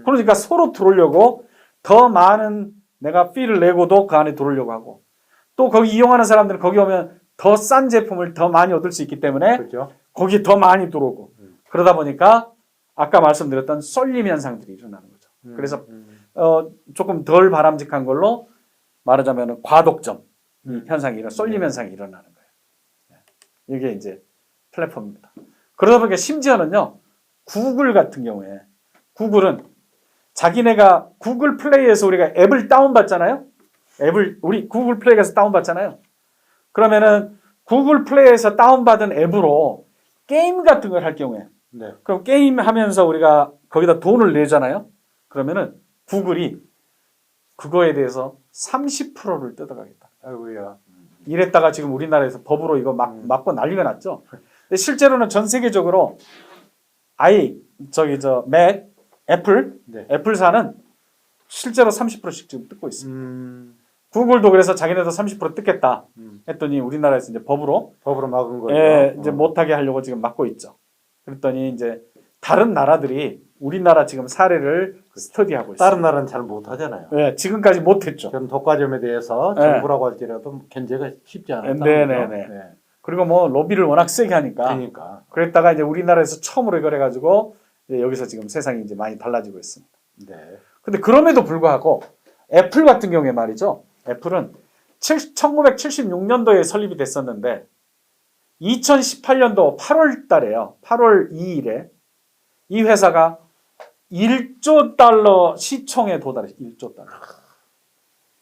그러니까 서로 들어오려고 더 많은 내가 피를 내고도 그 안에 들어오려고 하고 또 거기 이용하는 사람들은 거기 오면 더 싼 제품을 더 많이 얻을 수 있기 때문에 그렇죠. 거기 더 많이 들어오고 그러다 보니까 아까 말씀드렸던 쏠림 현상들이 일어나는 거죠. 그래서 조금 덜 바람직한 걸로 말하자면 과독점 현상이 쏠림 현상이 일어나는 거예요. 이게 이제 플랫폼입니다. 그러다 보니까 심지어는요, 구글 같은 경우에 구글은 자기네가 구글 플레이에서 우리가 앱을 다운받잖아요. 우리 구글 플레이에서 다운받잖아요. 그러면은 구글 플레이에서 다운받은 앱으로 게임 같은 걸 할 경우에 네. 그럼 게임 하면서 우리가 거기다 돈을 내잖아요. 그러면은 구글이 그거에 대해서 30%를 뜯어가겠다. 아이고야. 이랬다가 지금 우리나라에서 법으로 이거 막고 난리가 났죠. 근데 실제로는 전 세계적으로 맥, 애플, 네. 애플사는 실제로 30%씩 지금 뜯고 있습니다. 구글도 구글도 그래서 자기네도 30% 뜯겠다 했더니 우리나라에서 이제 법으로 막은 거예요. 예, 이제 못하게 하려고 지금 막고 있죠. 그랬더니 이제 다른 나라들이 우리나라 지금 사례를 스터디하고 있어요. 다른 나라는 잘 못하잖아요. 예, 지금까지 못했죠. 그런 독과점에 대해서 네. 정부라고 할지라도 견제가 쉽지 않았다. 네네네. 그리고 뭐 로비를 워낙 세게 하니까. 그러니까. 그랬다가 이제 우리나라에서 처음으로 이걸 해가지고 여기서 지금 세상이 이제 많이 달라지고 있습니다. 네. 근데 그럼에도 불구하고 애플 같은 경우에 말이죠. 애플은 1976년도에 설립이 됐었는데 2018년도 8월 달에요. 8월 2일에 이 회사가 1조 달러 시총에 도달했어요. 1조 달러.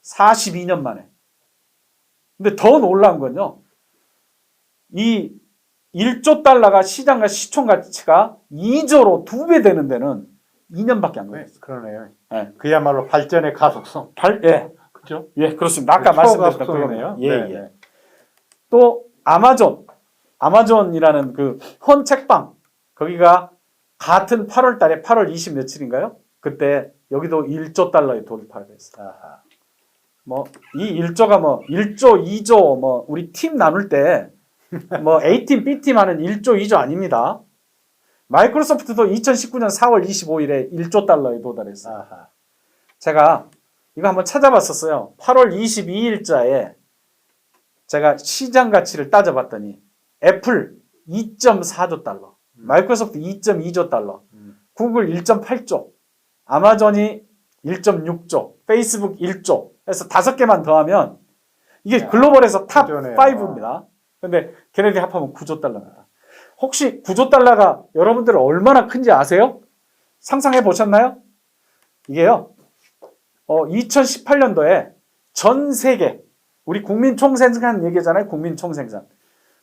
42년 만에. 근데 더 놀라운 건요. 이 1조 달러가 시장과 시총 가치가 2조로 2배 되는 데는 2년밖에 안 걸렸어요. 그러네요. 네. 그야말로 발전의 가속성. 예. 그렇죠? 예, 그렇습니다. 아까 말씀드렸던 그거네요. 예, 네, 예. 네. 또 아마존이라는 그 헌책방 거기가 같은 8월 달에 8월 20 며칠인가요? 그때 여기도 1조 달러에 돌파를 했어요. 아하. 뭐 이 1조가 뭐 1조, 2조 뭐 우리 팀 나눌 때 뭐 A팀, B팀 하는 1조, 2조 아닙니다. 마이크로소프트도 2019년 4월 25일에 1조 달러에 도달했어요. 아하. 제가 이거 한번 찾아봤었어요. 8월 22일자에 제가 시장 가치를 따져봤더니 애플 2.4조 달러, 마이크로소프트 2.2조 달러, 음. 구글 1.8조, 아마존이 1.6조, 페이스북 1조 해서 5개만 더하면 이게 야, 글로벌에서 탑 그러네요. 5입니다. 근데 걔네들이 합하면 9조 달러입니다. 혹시 9조 달러가 여러분들 얼마나 큰지 아세요? 상상해 보셨나요? 이게요. 2018년도에 전 세계 우리 국민 총생산 얘기잖아요. 국민 총생산.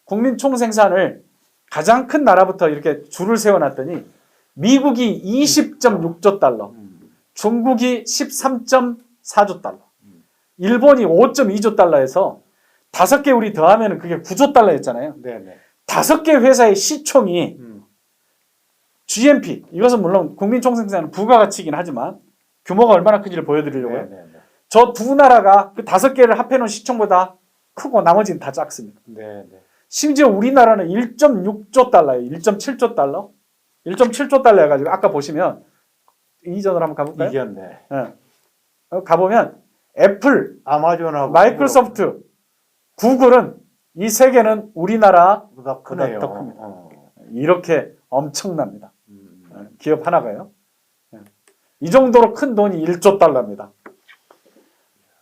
국민 총생산을 가장 큰 나라부터 이렇게 줄을 세워놨더니 미국이 20.6조 달러, 중국이 13.4조 달러, 일본이 5.2조 달러에서 5개 우리 더하면 그게 9조 달러였잖아요. 네네. 5개 회사의 시총이 GNP, 이것은 물론 국민 총생산은 부가가치이긴 하지만 규모가 얼마나 큰지를 보여드리려고요. 네네. 저 두 나라가 그 5개를 합해놓은 시총보다 크고 나머지는 다 작습니다. 네네. 심지어 우리나라는 1.6조 달러예요. 1.7조 달러? 1.7조 달러 해가지고 아까 보시면 이전으로 한번 가볼까요? 이겼네. 예. 가보면 애플, 아마존하고 마이크로소프트, 구글은 이 세 개는 우리나라보다 크네요. 더 큽니다. 이렇게 엄청납니다. 기업 하나가요. 이 정도로 큰 돈이 1조 달러입니다.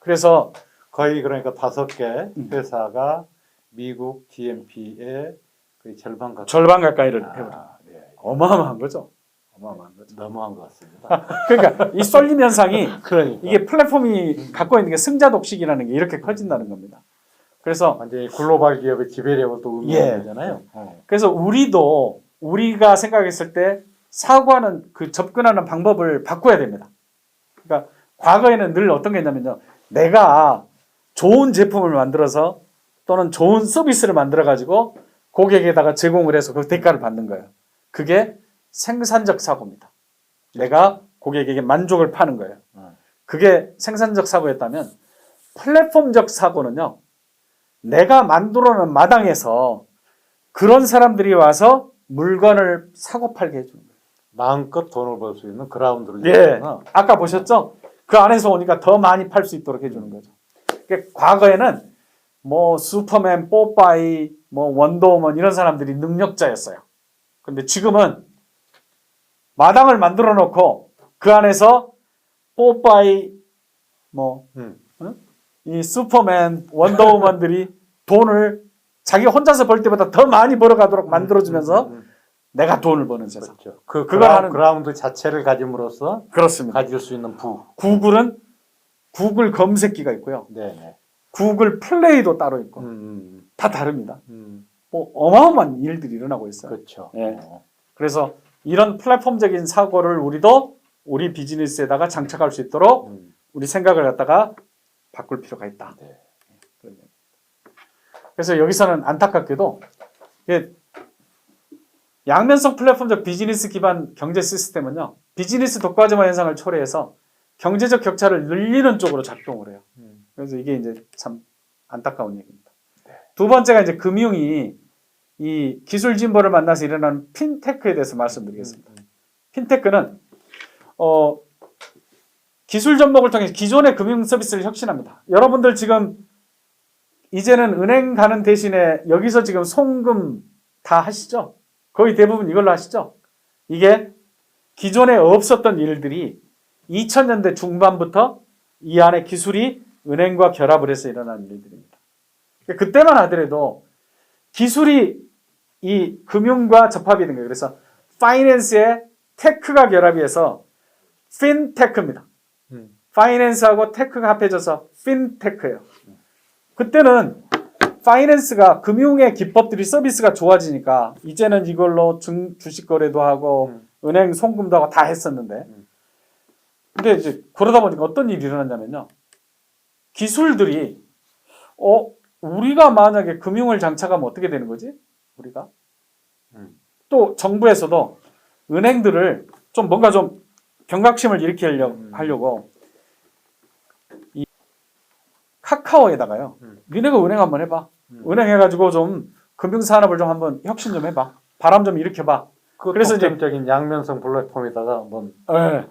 그래서 거의 그러니까 5개 회사가 미국 GNP의 거의 절반 가까이. 절반 가까이를 해버려. 네. 어마어마한 거죠. 어마어마한 거죠. 너무한 것 같습니다. 그러니까 이 쏠림 현상이 그러니까 이게 플랫폼이 갖고 있는 게 승자 독식이라는 게 이렇게 커진다는 겁니다. 그래서 완전히 글로벌 기업의 지배력을 또 의미하는 거잖아요. 그래서 우리가 생각했을 때 사고하는 그 접근하는 방법을 바꿔야 됩니다. 그러니까 과거에는 늘 어떤 게 있냐면요. 내가 좋은 제품을 만들어서 또는 좋은 서비스를 만들어 가지고 고객에다가 제공을 해서 그 대가를 받는 거예요. 그게 생산적 사고입니다. 내가 고객에게 만족을 파는 거예요. 그게 생산적 사고였다면 플랫폼적 사고는요. 내가 만들어 놓은 마당에서 그런 사람들이 와서 물건을 사고 팔게 해주는 거예요. 마음껏 돈을 벌 수 있는 그라운드를 예. 열거나. 아까 보셨죠? 그 안에서 오니까 더 많이 팔 수 있도록 해주는 거죠. 그러니까 과거에는 뭐 슈퍼맨, 뽀빠이, 뭐 원더우먼 이런 사람들이 능력자였어요. 근데 지금은 마당을 만들어 놓고 그 안에서 뽀빠이, 뭐, 이 슈퍼맨, 원더우먼들이 돈을 자기 혼자서 벌 때보다 더 많이 벌어가도록 만들어주면서 내가 돈을 버는 세상. 그렇죠. 그걸 하는 그라운드 자체를 가짐으로써 그렇습니다. 가질 수 있는 부. 구글은 구글 검색기가 있고요. 네네. 구글 플레이도 따로 있고 다 다릅니다. 뭐 어마어마한 일들이 일어나고 있어요. 그렇죠. 예. 그래서 이런 플랫폼적인 사고를 우리도 우리 비즈니스에다가 장착할 수 있도록 우리 생각을 갖다가 바꿀 필요가 있다. 네. 그래서 여기서는 안타깝게도 양면성 플랫폼적 비즈니스 기반 경제 시스템은요. 비즈니스 독과점화 현상을 초래해서 경제적 격차를 늘리는 쪽으로 작동을 해요. 그래서 이게 이제 참 안타까운 얘기입니다. 두 번째가 이제 금융이 이 기술 진보를 만나서 일어나는 핀테크에 대해서 말씀드리겠습니다. 핀테크는 기술 접목을 통해 기존의 금융 서비스를 혁신합니다. 여러분들 지금 이제는 은행 가는 대신에 여기서 지금 송금 다 하시죠? 거의 대부분 이걸로 하시죠? 이게 기존에 없었던 일들이 2000년대 중반부터 이 안에 기술이 은행과 결합을 해서 일어난 일들입니다. 그때만 하더라도 기술이 이 금융과 접합이 된 거예요. 그래서 파이낸스에 테크가 결합이 해서 핀테크입니다. 파이낸스하고 테크가 합해져서 핀테크예요. 그때는 파이낸스가 금융의 기법들이 서비스가 좋아지니까 이제는 이걸로 주식 거래도 하고 은행 송금도 하고 다 했었는데 근데 이제 그러다 보니까 어떤 일이 일어났냐면요. 기술들이 우리가 만약에 금융을 장착하면 어떻게 되는 거지? 우리가 또 정부에서도 은행들을 좀 뭔가 좀 경각심을 일으키려고 이 카카오에다가요. 니네가 은행 한번 해봐. 은행 해가지고 좀 금융산업을 좀 한번 혁신 좀 해봐. 바람 좀 일으켜봐. 그래서 독점적인 양면성 플랫폼에다가 한번. 네.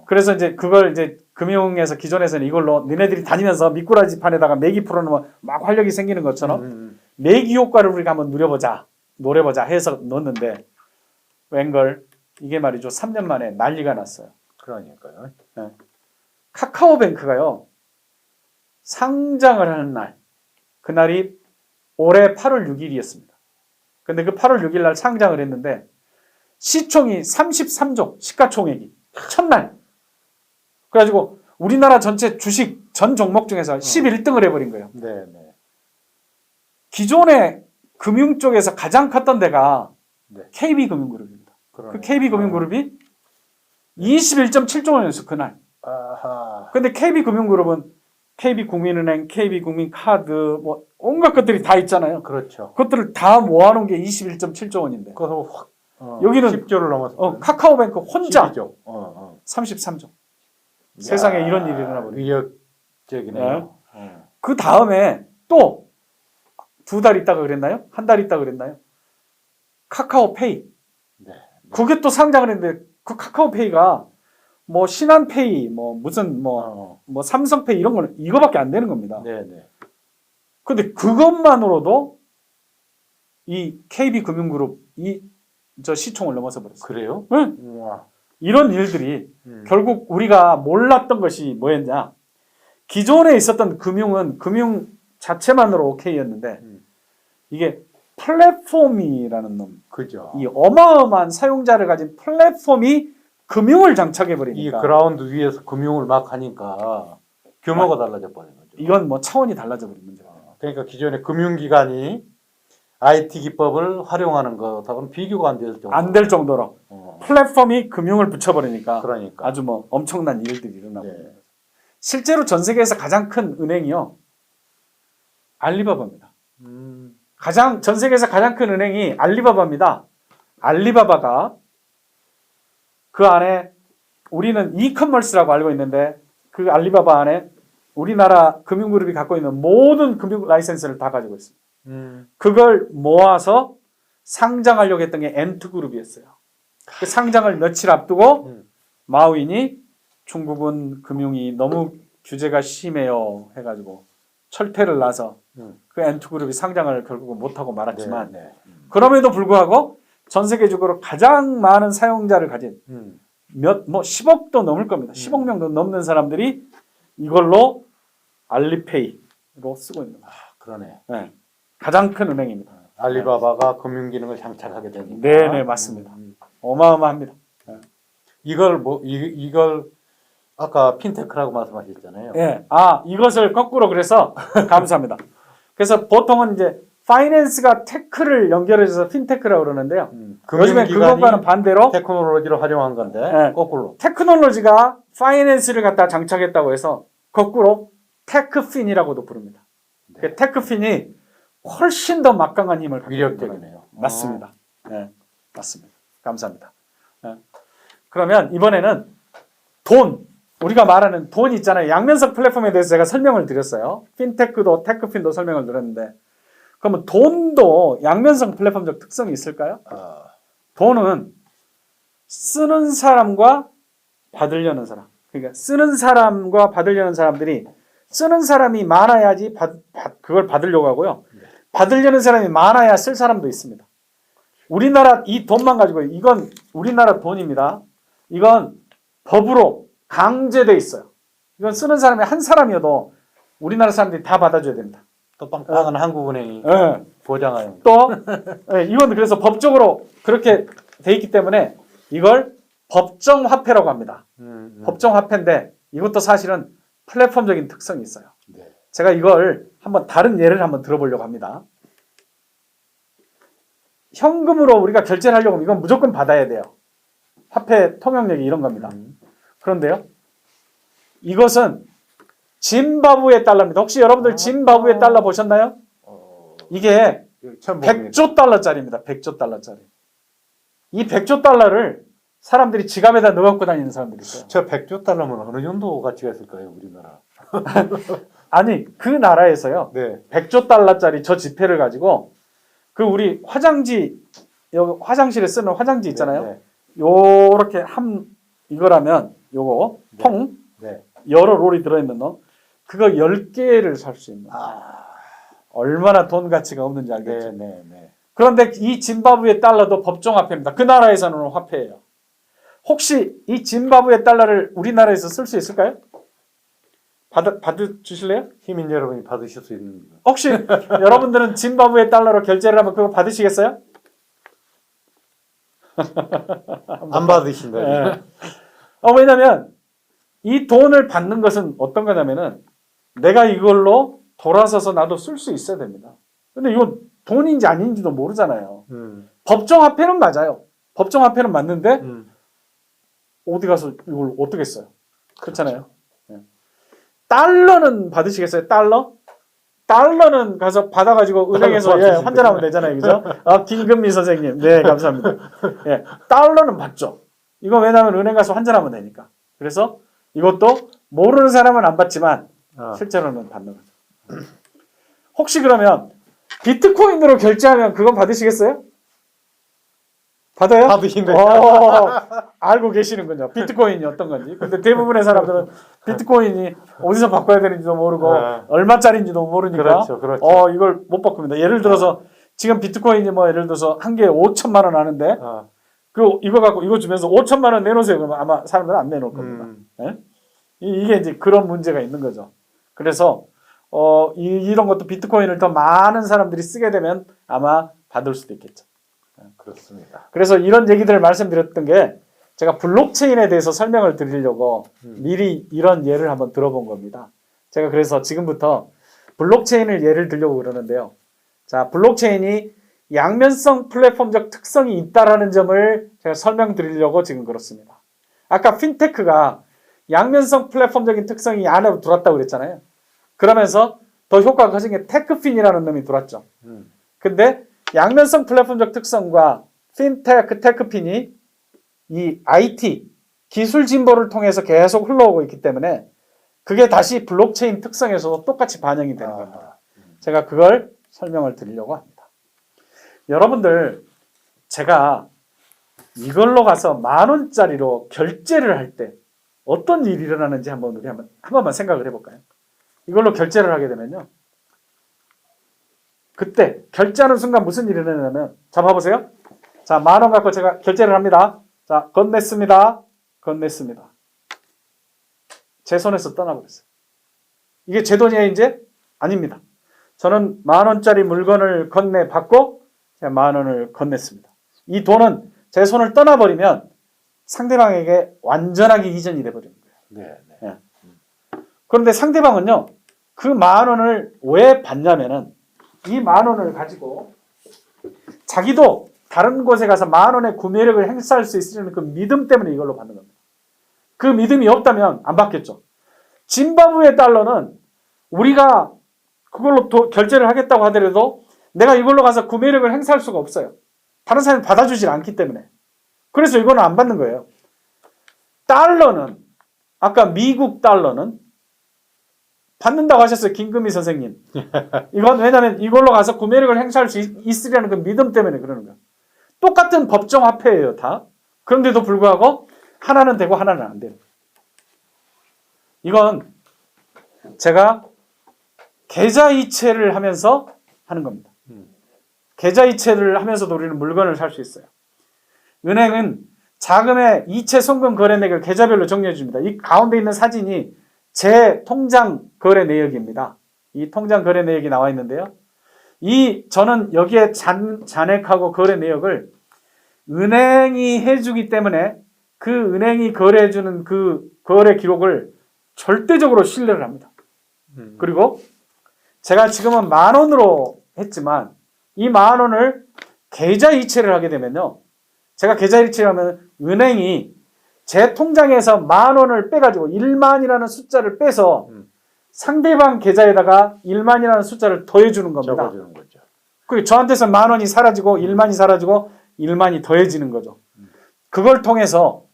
그래서 이제 그걸 이제 금융에서 기존에서는 이걸로 니네들이 다니면서 미꾸라지 판에다가 매기 풀어놓으면 막 활력이 생기는 것처럼 매기 효과를 우리가 한번 누려보자. 노려보자 해서 넣었는데 웬걸 이게 말이죠. 3년 만에 난리가 났어요. 그러니까요. 카카오뱅크가요. 상장을 하는 날 그날이 올해 8월 6일이었습니다. 근데 그 8월 6일 날 상장을 했는데 시총이 33조 시가총액이 첫날 그래가지고 우리나라 전체 주식 전 종목 중에서 11등을 해버린 거예요. 네, 네. 기존의 금융 쪽에서 가장 컸던 데가 네. KB금융그룹입니다. 그러네요. 그 KB금융그룹이 21.7조 원이었어요 그날. 아하. 근데 KB금융그룹은 KB국민은행, KB국민카드 뭐 온갖 것들이 다 있잖아요. 그렇죠. 그것들을 다 모아놓은 게 21.7조 원인데 그것으로 확 여기는 10조를 넘어서 카카오뱅크 혼자 12조. 33조. 세상에 이런 일이 일어나 버려요. 위력적이네요. 그 다음에 또 2달 있다가 그랬나요? 한 달 있다가 그랬나요? 카카오페이. 네. 그게 또 상장을 했는데 그 카카오페이가 뭐 신한페이, 뭐 무슨 뭐 삼성페이 이런 거는 이거밖에 안 되는 겁니다. 네, 네. 근데 그것만으로도 이 KB금융그룹 저 시총을 넘어서 버렸어요. 그래요? 응. 우와. 이런 일들이 결국 우리가 몰랐던 것이 뭐였냐? 기존에 있었던 금융은 금융 자체만으로 오케이였는데 이게 플랫폼이라는 놈, 그죠. 이 어마어마한 사용자를 가진 플랫폼이 금융을 장착해 이 버리니까 그라운드 위에서 금융을 막 하니까 규모가 달라져 버린 거죠. 이건 뭐 차원이 달라져 버린 문제예요. 그러니까 기존의 금융기관이 IT 기법을 활용하는 것하고는 비교가 안 될 정도. 안 될 정도로 플랫폼이 금융을 붙여버리니까 그러니까. 아주 뭐 엄청난 일들이 일어나고 네. 실제로 전 세계에서 가장 큰 은행이요 알리바바입니다. 전 세계에서 가장 큰 은행이 알리바바입니다. 알리바바가 그 안에 우리는 이커머스라고 알고 있는데 그 알리바바 안에 우리나라 금융그룹이 갖고 있는 모든 금융 라이센스를 다 가지고 있습니다. 그걸 모아서 상장하려고 했던 게 엔트그룹이었어요. 그 상장을 며칠 앞두고 마윈이 중국은 금융이 너무 규제가 심해요 해가지고 철퇴를 놔서 그 엔트그룹이 상장을 결국은 못하고 말았지만 네. 그럼에도 불구하고 전 세계적으로 가장 많은 사용자를 가진 10억도 넘을 겁니다. 10억 명도 넘는 사람들이 이걸로 알리페이로 쓰고 있는 거예요. 그러네. 네. 가장 큰 은행입니다. 알리바바가 금융 기능을 장착하게 되니까. 네, 맞습니다. 어마어마합니다. 이걸 아까 핀테크라고 말씀하셨잖아요. 예. 이것을 거꾸로 그래서 감사합니다. 그래서 보통은 이제 파이낸스가 테크를 연결해서 핀테크라고 그러는데요. 요즘에 그것과는 반대로 테크놀로지로 활용한 건데 네. 거꾸로. 테크놀로지가 파이낸스를 갖다 장착했다고 해서 거꾸로 테크핀이라고도 부릅니다. 그 테크핀이 훨씬 더 막강한 힘을 갖고 위력적이네요. 맞습니다. 네, 맞습니다. 감사합니다. 네. 그러면 이번에는 우리가 말하는 돈 있잖아요. 양면석 플랫폼에 대해서 제가 설명을 드렸어요. 핀테크도 테크핀도 설명을 드렸는데 그러면 돈도 양면석 플랫폼적 특성이 있을까요? 돈은 쓰는 사람과 받으려는 사람. 그러니까 쓰는 사람과 받으려는 사람들이 쓰는 사람이 많아야지 그걸 받으려고 하고요. 받으려는 사람이 많아야 쓸 사람도 있습니다. 우리나라 이 돈만 가지고 이건 우리나라 돈입니다. 이건 법으로 강제돼 있어요. 이건 쓰는 사람이 한 사람이어도 우리나라 사람들이 다 받아줘야 됩니다. 또 빵빵한 한국은행이 네. 보장하는. 또 이건 그래서 법적으로 그렇게 돼 있기 때문에 이걸 법정화폐라고 합니다. 법정화폐인데 이것도 사실은 플랫폼적인 특성이 있어요. 네. 제가 이걸 한번 다른 예를 한번 들어보려고 합니다. 현금으로 우리가 결제를 하려고 하면 이건 무조건 받아야 돼요. 화폐 통용력이 이런 겁니다. 그런데요. 이것은 짐바브웨 달러입니다. 혹시 여러분들 짐바브웨 달러 보셨나요? 이게 100조 달러짜리입니다. 100조 달러짜리. 이 100조 달러를 사람들이 지갑에다 넣어갖고 다니는 사람들이 있어요. 저 100조 달러면 어느 정도 가치가 있을까요, 우리나라? 아니, 그 나라에서요. 네. 100조 달러짜리 저 지폐를 가지고 그 우리 여기 화장실에 쓰는 화장지 있잖아요. 네. 요렇게 이거라면 요거 네. 통 네. 여러 롤이 들어있는 거 그거 10개를 살 수 있는 얼마나 돈 가치가 없는지 알겠죠. 네. 그런데 이 짐바브웨 달러도 법정화폐입니다. 그 나라에서는 화폐예요. 혹시 이 짐바브웨 달러를 우리나라에서 쓸 수 있을까요? 받으실래요? 시민 여러분이 받으실 수 있는 혹시 여러분들은 짐바브웨 달러로 결제를 하면 그거 받으시겠어요? 안 받으신다. 예. 왜냐면 이 돈을 받는 것은 어떤 거냐면은 내가 이걸로 돌아서서 나도 쓸 수 있어야 됩니다. 근데 이건 돈인지 아닌지도 모르잖아요. 법정화폐는 맞아요. 법정화폐는 맞는데 어디 가서 이걸 어떻게 써요? 그렇잖아요. 예. 달러는 받으시겠어요? 달러? 달러는 가서 받아가지고 은행에서 환전하면 되잖아요. 그죠? 김금미 선생님. 네, 감사합니다. 예, 달러는 받죠. 이거 왜냐하면 은행 가서 환전하면 되니까. 그래서 이것도 모르는 사람은 안 받지만 실제로는 받는 거죠. 혹시 그러면 비트코인으로 결제하면 그건 받으시겠어요? 받아요? 받으신대. 알고 계시는군요. 비트코인이 어떤 건지. 근데 대부분의 사람들은 비트코인이 어디서 바꿔야 되는지도 모르고 얼마짜리인지도 모르니까 그렇죠. 이걸 못 바꿉니다. 예를 들어서 지금 비트코인이 뭐 예를 들어서 한 개에 5천만 원 하는데 이거 갖고 이거 주면서 5천만 원 내놓으세요. 그러면 아마 사람들은 안 내놓을 겁니다. 예? 이게 이제 그런 문제가 있는 거죠. 그래서 이런 것도 비트코인을 더 많은 사람들이 쓰게 되면 아마 받을 수도 있겠죠. 그렇습니다. 그래서 이런 얘기들을 말씀드렸던 게 제가 블록체인에 대해서 설명을 드리려고 미리 이런 예를 한번 들어본 겁니다. 제가 그래서 지금부터 블록체인을 예를 들려고 그러는데요. 자, 블록체인이 양면성 플랫폼적 특성이 있다라는 점을 제가 설명드리려고 지금 그렇습니다. 아까 핀테크가 양면성 플랫폼적인 특성이 안으로 들어왔다고 그랬잖아요. 그러면서 더 효과가 커진 게 테크핀이라는 놈이 들어왔죠. 근데 양면성 플랫폼적 특성과 핀테크, 테크핀이 이 IT, 기술 진보를 통해서 계속 흘러오고 있기 때문에 그게 다시 블록체인 특성에서도 똑같이 반영이 되는 겁니다. 제가 그걸 설명을 드리려고 합니다. 여러분들, 제가 이걸로 가서 10,000원짜리로 결제를 할 때 어떤 일이 일어나는지 우리 한 번만 생각을 해볼까요? 이걸로 결제를 하게 되면요. 그때 결제하는 순간 무슨 일이 일어나냐면 자, 봐보세요. 자, 10,000원 갖고 제가 결제를 합니다. 자, 건넸습니다. 제 손에서 떠나버렸어요. 이게 제 돈이에요, 이제? 아닙니다. 저는 10,000원짜리 물건을 건네받고 제가 10,000원을 건넸습니다. 이 돈은 제 손을 떠나버리면 상대방에게 완전하게 이전이 돼버리는 거예요. 네. 그런데 상대방은요, 그 10,000원을 왜 받냐면은 이 10,000원을 가지고 자기도 다른 곳에 가서 10,000원의 구매력을 행사할 수 있으려는 그 믿음 때문에 이걸로 받는 겁니다. 그 믿음이 없다면 안 받겠죠. 짐바브웨 달러는 우리가 그걸로 결제를 하겠다고 하더라도 내가 이걸로 가서 구매력을 행사할 수가 없어요. 다른 사람이 받아주질 않기 때문에. 그래서 이거는 안 받는 거예요. 달러는 아까 미국 달러는 받는다고 하셨어요. 김금희 선생님. 이건 왜냐하면 이걸로 가서 구매력을 행사할 수 있으려는 그 믿음 때문에 그러는 거예요. 똑같은 법정 화폐예요. 다. 그런데도 불구하고 하나는 되고 하나는 안 돼요. 이건 제가 계좌이체를 하면서 하는 겁니다. 계좌이체를 하면서도 우리는 물건을 살 수 있어요. 은행은 자금의 이체 송금 거래 내역을 계좌별로 정리해 줍니다. 이 가운데 있는 사진이 제 통장 거래 내역입니다. 이 통장 거래 내역이 나와 있는데요. 저는 여기에 잔액하고 거래 내역을 은행이 해주기 때문에 그 은행이 거래해주는 그 거래 기록을 절대적으로 신뢰를 합니다. 그리고 제가 지금은 10,000원으로 했지만 이 10,000원을 계좌이체를 하게 되면요. 제가 계좌이체를 하면 은행이 제 통장에서 10,000원을 빼가지고 10,000이라는 숫자를 빼서 상대방 계좌에다가 10,000이라는 숫자를 더해주는 겁니다. 적어주는 거죠. 그 저한테서 10,000원이 사라지고 10,000이 사라지고 10,000이 더해지는 거죠. 그걸 통해서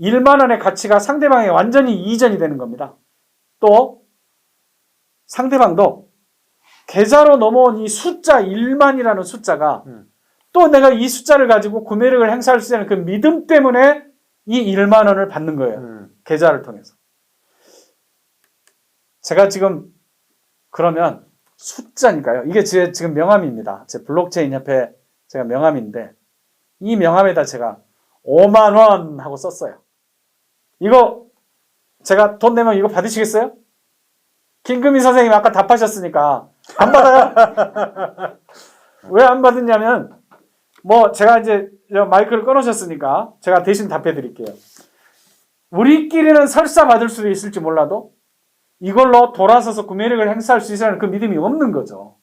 10,000원의 가치가 상대방에 완전히 이전이 되는 겁니다. 또 상대방도 계좌로 넘어온 이 숫자 10,000이라는 숫자가 또 내가 이 숫자를 가지고 구매력을 행사할 수 있는 그 믿음 때문에 이 10,000원을 받는 거예요. 계좌를 통해서. 제가 지금 그러면 숫자니까요. 이게 제 지금 명함입니다. 제 블록체인 협회 제가 명함인데 이 명함에다 제가 5만 원 하고 썼어요. 이거 제가 돈 내면 이거 받으시겠어요? 김금희 선생님이 아까 답하셨으니까 안 받아요. 왜 안 받았냐면 뭐 제가 이제 마이크를 끊으셨으니까 제가 대신 답해 드릴게요. 우리끼리는 설사 받을 수도 있을지 몰라도 이걸로 돌아서서 구매력을 행사할 수 있다는 그 믿음이 없는 거죠.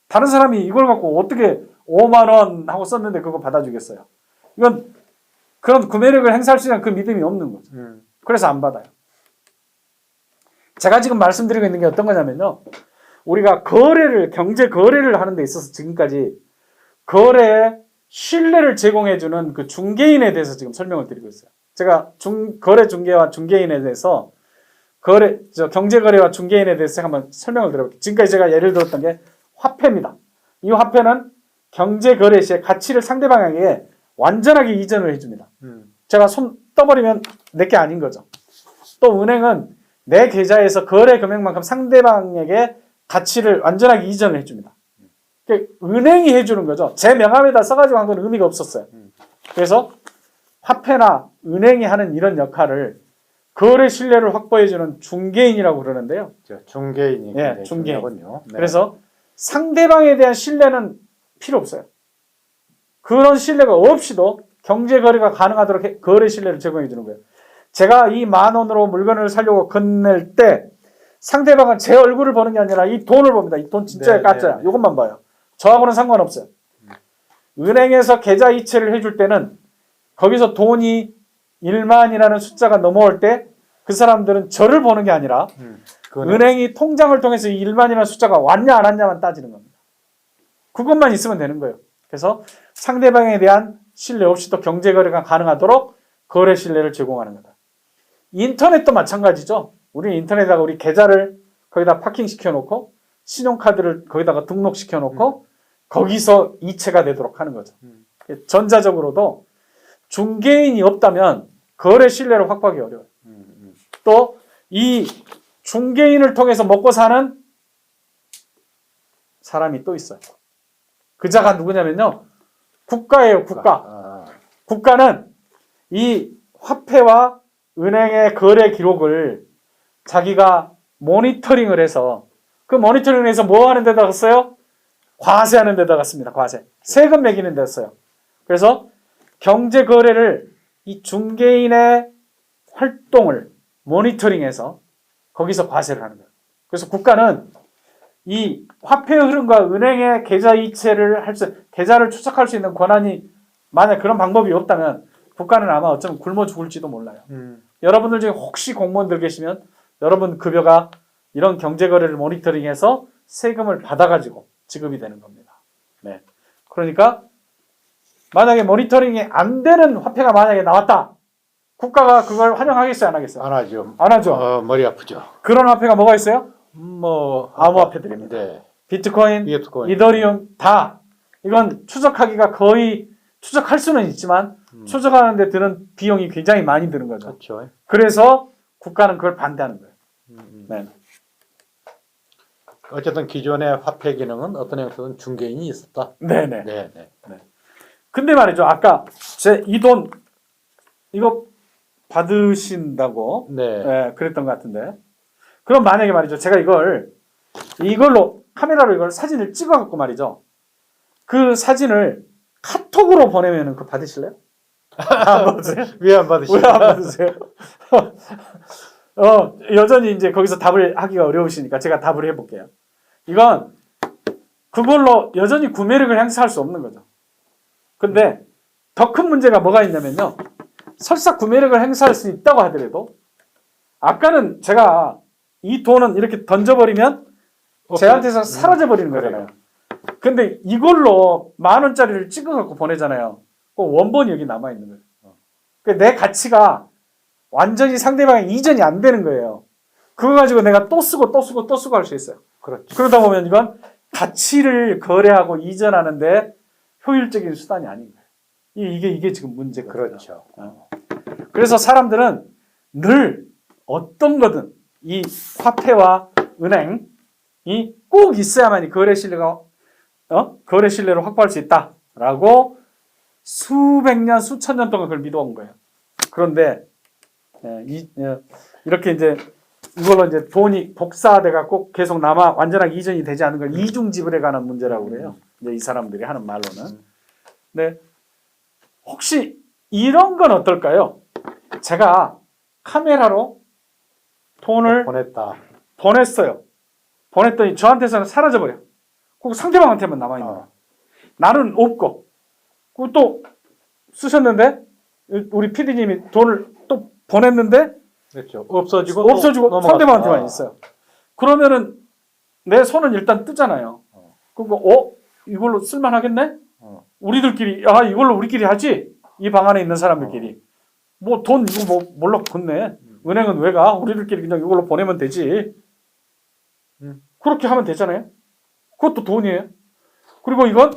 다른 사람이 이걸 갖고 어떻게 5만 원 하고 썼는데 그거 받아주겠어요. 이건 그런 구매력을 행사할 수 있는 그 믿음이 없는 거죠. 그래서 안 받아요. 제가 지금 말씀드리고 있는 게 어떤 거냐면요. 우리가 경제 거래를 하는 데 있어서 지금까지 거래에 신뢰를 제공해주는 그 중개인에 대해서 지금 설명을 드리고 있어요. 제가 거래 중개와 중개인에 대해서 경제 거래와 중개인에 대해서 한번 설명을 드려볼게요. 지금까지 제가 예를 들었던 게 화폐입니다. 이 화폐는 경제 거래 시에 가치를 상대방에게 완전하게 이전을 해줍니다. 제가 손 떠버리면 내게 아닌 거죠. 또 은행은 내 계좌에서 거래 금액만큼 상대방에게 가치를 완전하게 이전을 해줍니다. 은행이 해주는 거죠. 제 명함에다 써가지고 한 건 의미가 없었어요. 그래서 화폐나 은행이 하는 이런 역할을 거래 신뢰를 확보해주는 중개인이라고 그러는데요. 중개인이 예, 중개인. 중요하군요. 네. 그래서 상대방에 대한 신뢰는 필요 없어요. 그런 신뢰가 없이도 경제 거래가 가능하도록 거래 신뢰를 제공해 주는 거예요. 제가 이 10,000원으로 물건을 사려고 건넬 때 상대방은 제 얼굴을 보는 게 아니라 이 돈을 봅니다. 이 돈 진짜야 가짜야. 이것만 봐요. 저하고는 상관없어요. 은행에서 계좌 이체를 해줄 때는 거기서 돈이 1만이라는 숫자가 넘어올 때 그 사람들은 저를 보는 게 아니라 은행이 통장을 통해서 이 1만이라는 숫자가 왔냐 안 왔냐만 따지는 겁니다. 그것만 있으면 되는 거예요. 그래서 상대방에 대한 신뢰 없이도 경제 거래가 가능하도록 거래 신뢰를 제공하는 거다. 인터넷도 마찬가지죠. 우리 인터넷에다가 우리 계좌를 거기다 파킹시켜 놓고 신용카드를 거기다가 등록시켜 놓고 거기서 이체가 되도록 하는 거죠. 전자적으로도 중개인이 없다면 거래 신뢰를 확보하기 어려워요. 또 이 중개인을 통해서 먹고 사는 사람이 또 있어요. 그자가 누구냐면요. 국가예요. 국가. 국가는 이 화폐와 은행의 거래 기록을 자기가 모니터링을 해서 그 모니터링을 해서 뭐 하는 데다 갔어요? 과세하는 데다 갔습니다. 과세. 세금 매기는 데 썼어요. 그래서 경제 거래를 이 중개인의 활동을 모니터링해서 거기서 과세를 하는 거예요. 그래서 국가는 이 화폐의 흐름과 은행의 계좌 이체를 계좌를 추적할 수 있는 권한이 만약 그런 방법이 없다면 국가는 아마 어쩌면 굶어 죽을지도 몰라요. 여러분들 중에 혹시 공무원들 계시면 여러분 급여가 이런 경제 거래를 모니터링해서 세금을 받아가지고 지급이 되는 겁니다. 네. 그러니까 만약에 모니터링이 안 되는 화폐가 만약에 나왔다. 국가가 그걸 환영하겠어요, 안 하겠어요? 안 하죠. 안 하죠. 머리 아프죠. 그런 화폐가 뭐가 있어요? 뭐 암호화폐들입니다. 네. 비트코인, 비트코인. 이더리움 다 이건 추적하기가 거의 추적할 수는 있지만 추적하는 데 드는 비용이 굉장히 많이 드는 거죠. 그렇죠. 그래서 국가는 그걸 반대하는 거예요. 네. 어쨌든 기존의 화폐 기능은 어떤 형태든 중개인이 있었다. 네네. 네. 근데 말이죠. 아까 제 이 돈 이거 받으신다고 네. 그랬던 것 같은데 그럼 만약에 말이죠. 제가 이걸로 카메라로 이걸 사진을 찍어갖고 말이죠. 그 사진을 카톡으로 보내면은 그거 받으실래요? 안 받으세요? 왜 안 받으시죠? 왜 안 받으세요? 여전히 이제 거기서 답을 하기가 어려우시니까 제가 답을 해볼게요. 이건 그걸로 여전히 구매력을 행사할 수 없는 거죠. 근데 더 큰 문제가 뭐가 있냐면요. 설사 구매력을 행사할 수 있다고 하더라도 아까는 제가 이 돈은 이렇게 던져버리면 제한테서 사라져버리는 거잖아요. 근데 이걸로 10,000원짜리를 찍어갖고 보내잖아요. 그 원본이 여기 남아있는 거예요. 그러니까 내 가치가 완전히 상대방에 이전이 안 되는 거예요. 그거 가지고 내가 또 쓰고 또 쓰고 또 쓰고 할 수 있어요. 그렇죠. 그러다 보면 이건 가치를 거래하고 이전하는데 효율적인 수단이 아닌 거예요. 이게 지금 문제거든요. 그렇죠. 그래서 사람들은 늘 어떤 거든 이 화폐와 은행, 꼭 있어야만이 거래 신뢰가 거래 신뢰를 확보할 수 있다라고 수백 년, 수천 년 동안 그걸 믿어온 거예요. 그런데 이렇게 이제 이걸로 이제 돈이 복사돼 갖고 계속 남아 완전하게 이전이 되지 않은 걸 이중 지불에 관한 문제라고 그래요. 이제 이 사람들이 하는 말로는. 네. 혹시 이런 건 어떨까요? 제가 카메라로 돈을 보냈어요. 보냈더니 저한테서는 사라져버려. 그 상대방한테만 남아있는 거야. 나는 없고. 그리고 또 쓰셨는데 우리 PD님이 돈을 또 보냈는데 그렇죠. 없어지고 상대방한테만 있어요. 그러면은 내 손은 일단 뜨잖아요. 그리고 이걸로 쓸만하겠네? 우리들끼리 이걸로 우리끼리 하지? 이 방 안에 있는 사람들끼리. 뭐 돈 이거 뭐 몰라 걷네. 은행은 왜 가? 우리들끼리 그냥 이걸로 보내면 되지. 그렇게 하면 되잖아요. 그것도 돈이에요. 그리고 이건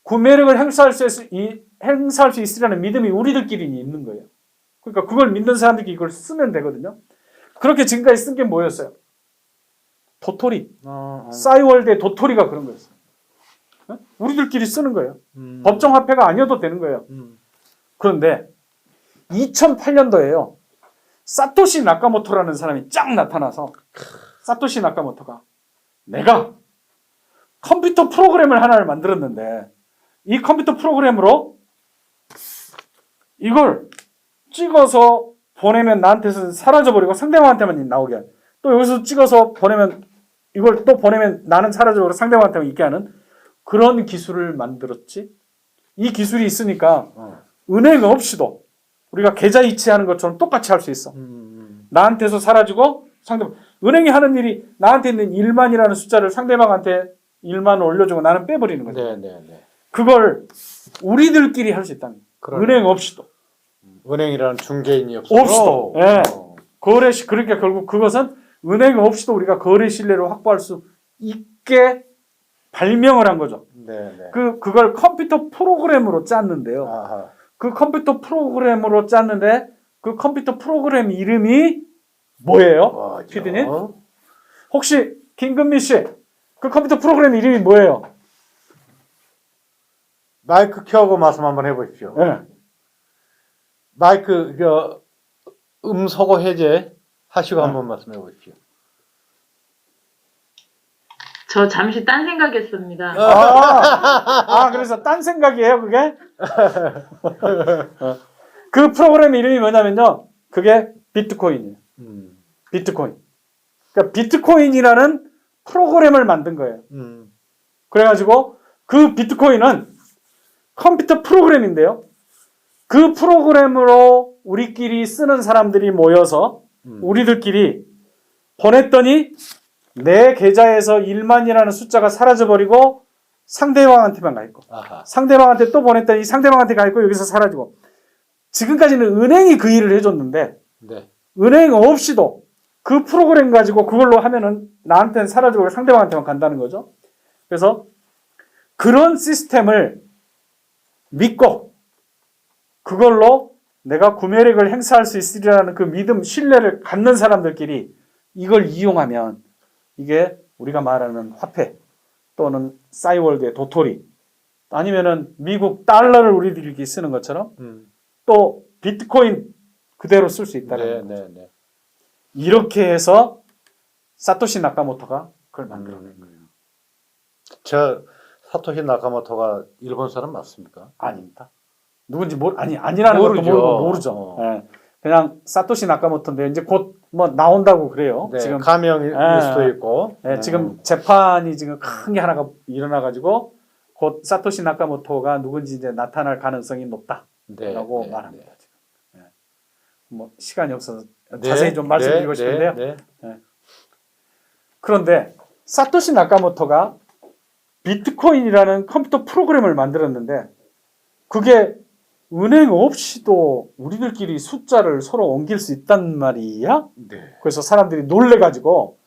구매력을 행사할 수 있으라는 믿음이 우리들끼리 있는 거예요. 그러니까 그걸 믿는 사람들이 이걸 쓰면 되거든요. 그렇게 지금까지 쓴 게 뭐였어요? 도토리. 싸이월드의 도토리가 그런 거였어요. 우리들끼리 쓰는 거예요. 법정화폐가 아니어도 되는 거예요. 그런데 2008년도에요. 사토시 나카모토라는 사람이 쫙 나타나서 사토시 나카모토가 내가 컴퓨터 프로그램을 하나를 만들었는데 이 컴퓨터 프로그램으로 이걸 찍어서 보내면 나한테서 사라져버리고 상대방한테만 나오게 하는, 또 여기서 찍어서 보내면 이걸 또 보내면 나는 사라져버리고 상대방한테만 있게 하는 그런 기술을 만들었지. 이 기술이 있으니까 은행 없이도 우리가 계좌 이체하는 것처럼 똑같이 할 수 있어. 나한테서 사라지고 상대방, 은행이 하는 일이 나한테 있는 1만이라는 숫자를 상대방한테 1만 올려주고 나는 빼버리는 거죠. 그걸 우리들끼리 할 수 있다는 거예요. 은행 없이도. 은행이라는 중개인이 없어도. 예. 그러니까 결국 그것은 은행 없이도 우리가 거래 신뢰를 확보할 수 있게 발명을 한 거죠. 그걸 컴퓨터 프로그램으로 짰는데요. 그 컴퓨터 프로그램으로 짰는데 그 컴퓨터 프로그램 이름이 뭐예요? 피디님? 혹시 김근미 씨, 그 컴퓨터 프로그램 이름이 뭐예요? 마이크 켜고 말씀 한번 해보십시오. 네. 마이크 음소거 해제 하시고 한번 말씀해 보십시오. 저 잠시 딴 생각했습니다. 그래서 딴 생각이에요, 그게? 그 프로그램 이름이 뭐냐면요. 그게 비트코인이에요. 비트코인. 그러니까 비트코인이라는 프로그램을 만든 거예요. 그래가지고 그 비트코인은 컴퓨터 프로그램인데요. 그 프로그램으로 우리끼리 쓰는 사람들이 모여서 우리들끼리 보냈더니 내 계좌에서 1만이라는 숫자가 사라져버리고 상대방한테만 가 있고, 상대방한테 또 보냈더니 상대방한테 가 있고 여기서 사라지고. 지금까지는 은행이 그 일을 해줬는데 은행 없이도 그 프로그램 가지고 그걸로 하면은 나한테는 사라지고 상대방한테만 간다는 거죠. 그래서 그런 시스템을 믿고 그걸로 내가 구매력을 행사할 수 있으리라는 그 믿음, 신뢰를 갖는 사람들끼리 이걸 이용하면 이게 우리가 말하는 화폐 또는 싸이월드의 도토리 아니면은 미국 달러를 우리들이 쓰는 것처럼 또 비트코인 그대로 쓸 수 있다는 거죠. 이렇게 해서 사토시 나카모토가 그걸 만들어낸 거예요. 저 사토시 나카모토가 일본 사람 맞습니까? 아닙니다. 누군지 아니라는 것도 모르죠. 네. 그냥 사토시 나카모토인데 이제 곧 뭐 나온다고 그래요. 지금 가명일 수도 있고. 지금 재판이 지금 큰 게 하나가 일어나가지고 곧 사토시 나카모토가 누군지 이제 나타날 가능성이 높다라고 말합니다. 지금. 뭐 시간이 없어서 자세히 좀 말씀드리고 싶은데요. 그런데 사토시 나카모토가 비트코인이라는 컴퓨터 프로그램을 만들었는데 그게 은행 없이도 우리들끼리 숫자를 서로 옮길 수 있단 말이야. 그래서 사람들이 놀래가지고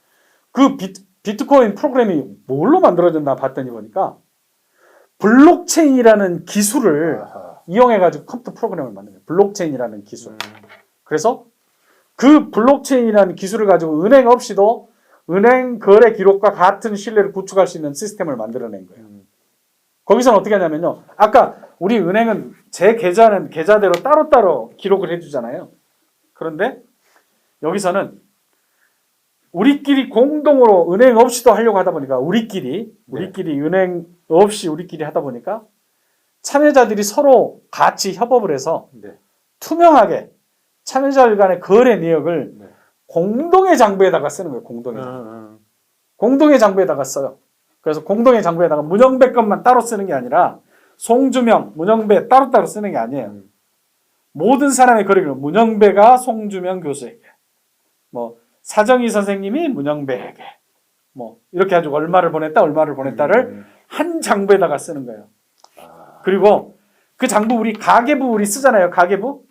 그 비트코인 프로그램이 뭘로 만들어졌나 봤더니 보니까 블록체인이라는 기술을 이용해가지고 컴퓨터 프로그램을 만든 거예요. 블록체인이라는 기술. 그래서 그 블록체인이라는 기술을 가지고 은행 없이도 은행 거래 기록과 같은 신뢰를 구축할 수 있는 시스템을 만들어낸 거예요. 거기서는 어떻게 하냐면요. 아까 우리 은행은 제 계좌는 계좌대로 따로따로 기록을 해주잖아요. 그런데 여기서는 우리끼리 공동으로 은행 없이도 하려고 하다 보니까 우리끼리 은행 없이 우리끼리 하다 보니까 참여자들이 서로 같이 협업을 해서 네. 투명하게 참여자들 간의 거래 내역을 네. 공동의 장부에다가 쓰는 거예요. 공동의 장부에다가 써요. 그래서 공동의 장부에다가 문영배 것만 따로 쓰는 게 아니라 송주명, 문영배 따로따로 쓰는 게 아니에요. 모든 사람의 거래기록, 문영배가 송주명 교수에게, 뭐 사정희 선생님이 문영배에게, 뭐 이렇게 가지고 얼마를 보냈다를 한 장부에다가 쓰는 거예요. 그리고 그 장부 우리 가계부 우리 쓰잖아요. 가계부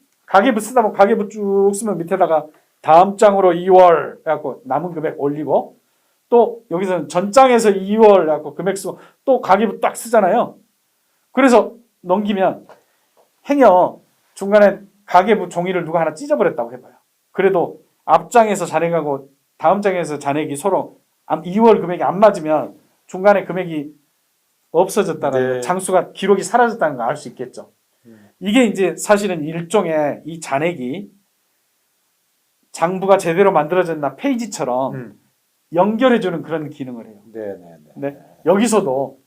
쓰다 보면 가계부 쭉 쓰면 밑에다가 다음 장으로 2월 해갖고 남은 금액 올리고, 또 여기서는 전장에서 2월 해갖고 금액 쓰고 또 가계부 딱 쓰잖아요. 그래서 넘기면 행여 중간에 가계부 종이를 누가 하나 찢어버렸다고 해봐요. 그래도 앞장에서 잔액하고 다음 장에서 잔액이 서로 2월 금액이 안 맞으면 중간에 금액이 없어졌다는 네. 장수가 기록이 사라졌다는 걸 알 수 있겠죠. 이게 이제 사실은 일종의 이 잔액이 장부가 제대로 만들어졌나 페이지처럼 연결해주는 그런 기능을 해요. 네. 여기서도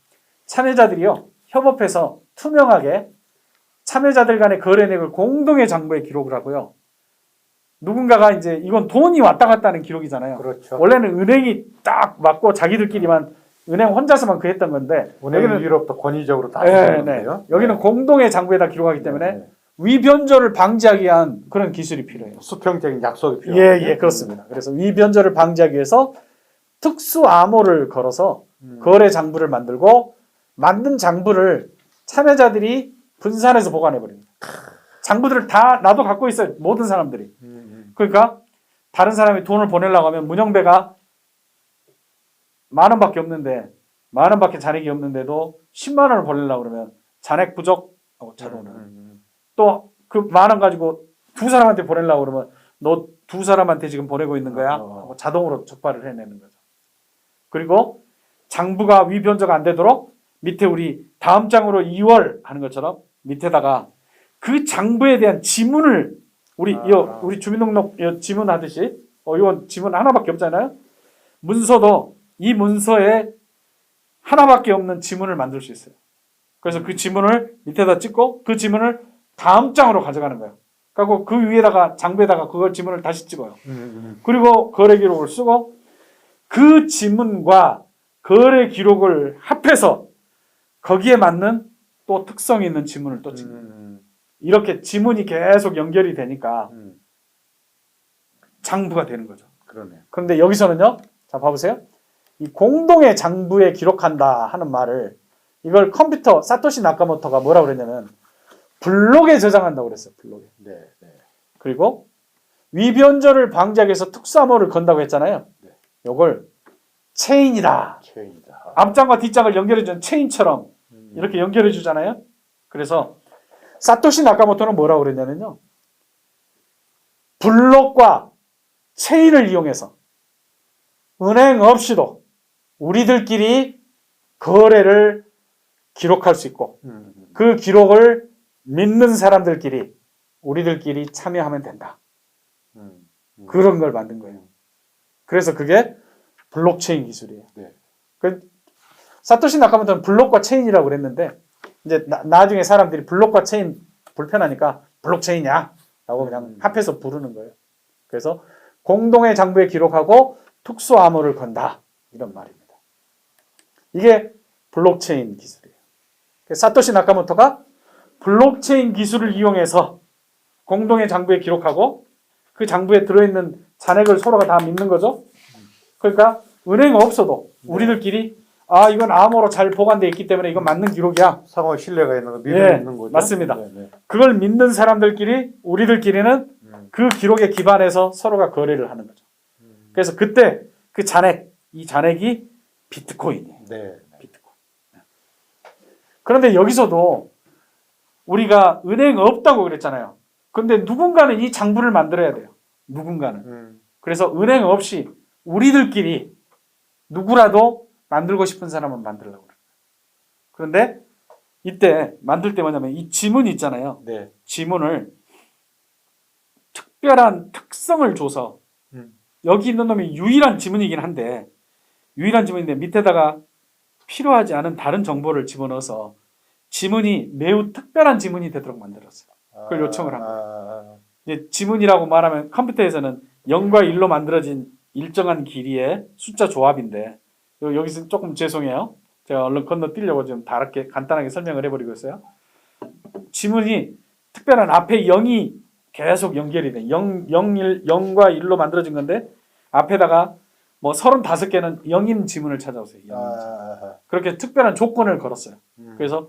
참여자들이요 협업해서 투명하게 참여자들 간의 거래 내역을 공동의 장부에 기록을 하고요. 누군가가 이제 이건 돈이 왔다 갔다 하는 기록이잖아요. 그렇죠. 원래는 은행이 딱 맞고 자기들끼리만 은행 혼자서만 그 했던 건데 은행 위로부터 권위적으로 다 네, 네. 여기는 공동의 장부에다 기록하기 때문에 위변조를 방지하기 위한 그런 기술이 필요해요. 수평적인 약속이 필요해요. 예, 그렇습니다. 그래서 위변조를 방지하기 위해서 특수 암호를 걸어서 거래 장부를 만들고 만든 장부를 참여자들이 분산해서 보관해 버립니다. 장부들을 다 나도 갖고 있어요. 모든 사람들이. 그러니까 다른 사람이 돈을 보내려고 하면 문영배가 10,000원밖에 없는데 10,000원밖에 잔액이 없는데도 10만 원을 보내려고 그러면 잔액 부족 하고 자동으로 또 그 10,000원 가지고 두 사람한테 보내려고 그러면 너 두 사람한테 지금 보내고 있는 거야 하고 자동으로 적발을 해내는 거죠. 그리고 장부가 위변조가 안 되도록 밑에 우리 다음 장으로 2월 하는 것처럼 밑에다가 그 장부에 대한 지문을 우리 주민등록 지문 하듯이 이건 지문 하나밖에 없잖아요. 문서도 이 문서에 하나밖에 없는 지문을 만들 수 있어요. 그래서 그 지문을 밑에다 찍고 그 지문을 다음 장으로 가져가는 거예요. 그리고 그 위에다가 장부에다가 그걸 지문을 다시 찍어요. 그리고 거래 기록을 쓰고 그 지문과 거래 기록을 합해서 거기에 맞는 또 특성이 있는 지문을 또 찍는 이렇게 지문이 계속 연결이 되니까 장부가 되는 거죠. 그러네. 그런데 여기서는요. 자, 봐보세요. 이 공동의 장부에 기록한다 하는 말을 이걸 컴퓨터 사토시 나카모토가 뭐라고 그랬냐면 블록에 저장한다고 그랬어요. 블록에. 네. 그리고 위변조를 방지하기 위해서 특수암호를 건다고 했잖아요. 요걸 체인이다. 앞장과 뒷장을 연결해주는 체인처럼 이렇게 연결해 주잖아요. 그래서 사토시 나카모토는 뭐라고 그랬냐면요. 블록과 체인을 이용해서 은행 없이도 우리들끼리 거래를 기록할 수 있고 그 기록을 믿는 사람들끼리 우리들끼리 참여하면 된다. 그런 걸 만든 거예요. 그래서 그게 블록체인 기술이에요. 네. 사토시 나카모토는 블록과 체인이라고 그랬는데 이제 나중에 사람들이 블록과 체인 불편하니까 블록체인이야 라고 그냥 합해서 부르는 거예요. 그래서 공동의 장부에 기록하고 특수 암호를 건다 이런 말입니다. 이게 블록체인 기술이에요. 사토시 나카모토가 블록체인 기술을 이용해서 공동의 장부에 기록하고 그 장부에 들어있는 잔액을 서로가 다 믿는 거죠. 그러니까 은행 없어도 우리들끼리 이건 암호로 잘 보관되어 있기 때문에 이건 맞는 기록이야. 상호 신뢰가 있는 거 믿을 있는 거죠. 맞습니다. 그걸 믿는 사람들끼리 우리들끼리는 그 기록에 기반해서 서로가 거래를 하는 거죠. 그래서 그때 그 잔액, 이 잔액이 비트코인이에요. 네. 비트코인. 그런데 여기서도 우리가 은행 없다고 그랬잖아요. 근데 누군가는 이 장부를 만들어야 돼요. 누군가는. 그래서 은행 없이 우리들끼리 누구라도 만들고 싶은 사람은 만들려고 그래요. 그런데 이때 만들 때 뭐냐면 이 지문 있잖아요. 네. 지문을 특별한 특성을 줘서 여기 있는 놈이 유일한 지문이긴 한데 유일한 지문인데 밑에다가 필요하지 않은 다른 정보를 집어넣어서 지문이 매우 특별한 지문이 되도록 만들었어요. 그걸 요청을 한 거예요. 이제 지문이라고 말하면 컴퓨터에서는 0과 1로 만들어진 일정한 길이의 숫자 조합인데 여기서 조금 죄송해요. 제가 얼른 건너뛰려고 좀 다르게 간단하게 설명을 해버리고 있어요. 지문이 특별한 앞에 0이 계속 연결이 돼. 0과 1로 만들어진 건데 앞에다가 뭐 35개는 0인 지문을 찾아오세요. 0인 그렇게 특별한 조건을 걸었어요. 그래서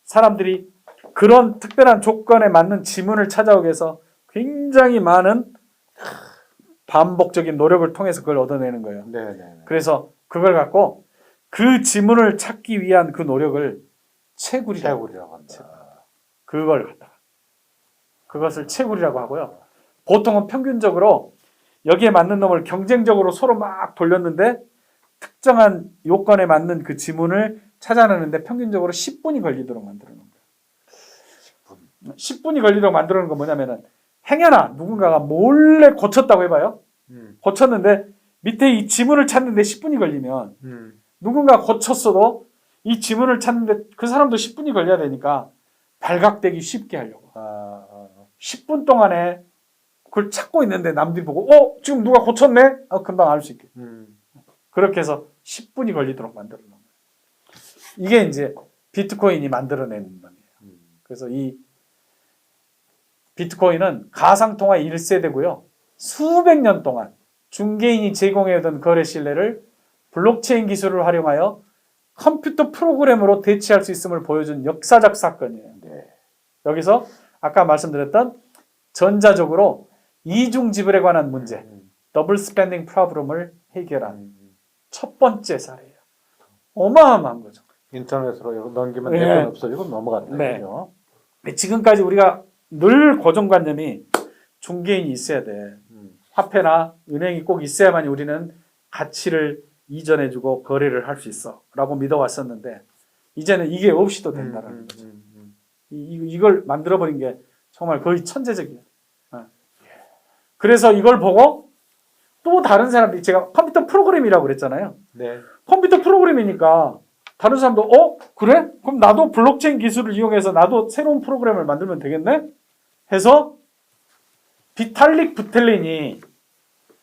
사람들이 그런 특별한 조건에 맞는 지문을 찾아오기 위해서 굉장히 많은 반복적인 노력을 통해서 그걸 얻어내는 거예요. 네. 그래서 그걸 갖고 그 지문을 찾기 위한 그 노력을 채굴이라고 한다. 그걸 갖다가 그것을 채굴이라고 하고요. 보통은 평균적으로 여기에 맞는 놈을 경쟁적으로 서로 막 돌렸는데 특정한 요건에 맞는 그 지문을 찾아내는데 평균적으로 10분이 걸리도록 만들어 놓은 거예요. 10분이 걸리도록 만들어 놓은 건 뭐냐면은 행여나 누군가가 몰래 고쳤다고 해봐요. 고쳤는데 밑에 이 지문을 찾는데 10분이 걸리면 누군가 고쳤어도 이 지문을 찾는데 그 사람도 10분이 걸려야 되니까 발각되기 쉽게 하려고 10분 동안에 그걸 찾고 있는데 남들이 보고 지금 누가 고쳤네? 금방 알 수 있게 그렇게 해서 10분이 걸리도록 만들어 놓은 거예요. 이게 이제 비트코인이 만들어낸 놈이에요. 그래서 이 비트코인은 가상통화 1세대고요. 수백 년 동안 중개인이 제공해오던 거래 신뢰를 블록체인 기술을 활용하여 컴퓨터 프로그램으로 대체할 수 있음을 보여준 역사적 사건이에요. 여기서 아까 말씀드렸던 전자적으로 이중 지불에 관한 문제, 더블 스펜딩 프로블럼을 해결한 첫 번째 사례예요. 어마어마한 거죠. 인터넷으로 넘기면 네. 내건 없어지고 넘어간다. 네. 그죠? 지금까지 우리가 늘 고정관념이 중개인이 있어야 돼. 화폐나 은행이 꼭 있어야만 우리는 가치를 이전해주고 거래를 할 수 있어 라고 믿어왔었는데 이제는 이게 없이도 된다는 거죠. 이걸 만들어버린 게 정말 거의 천재적이에요. 그래서 이걸 보고 또 다른 사람들이 제가 컴퓨터 프로그램이라고 그랬잖아요. 네. 컴퓨터 프로그램이니까 다른 사람도 그래? 그럼 나도 블록체인 기술을 이용해서 나도 새로운 프로그램을 만들면 되겠네? 해서 비탈릭 부텔린이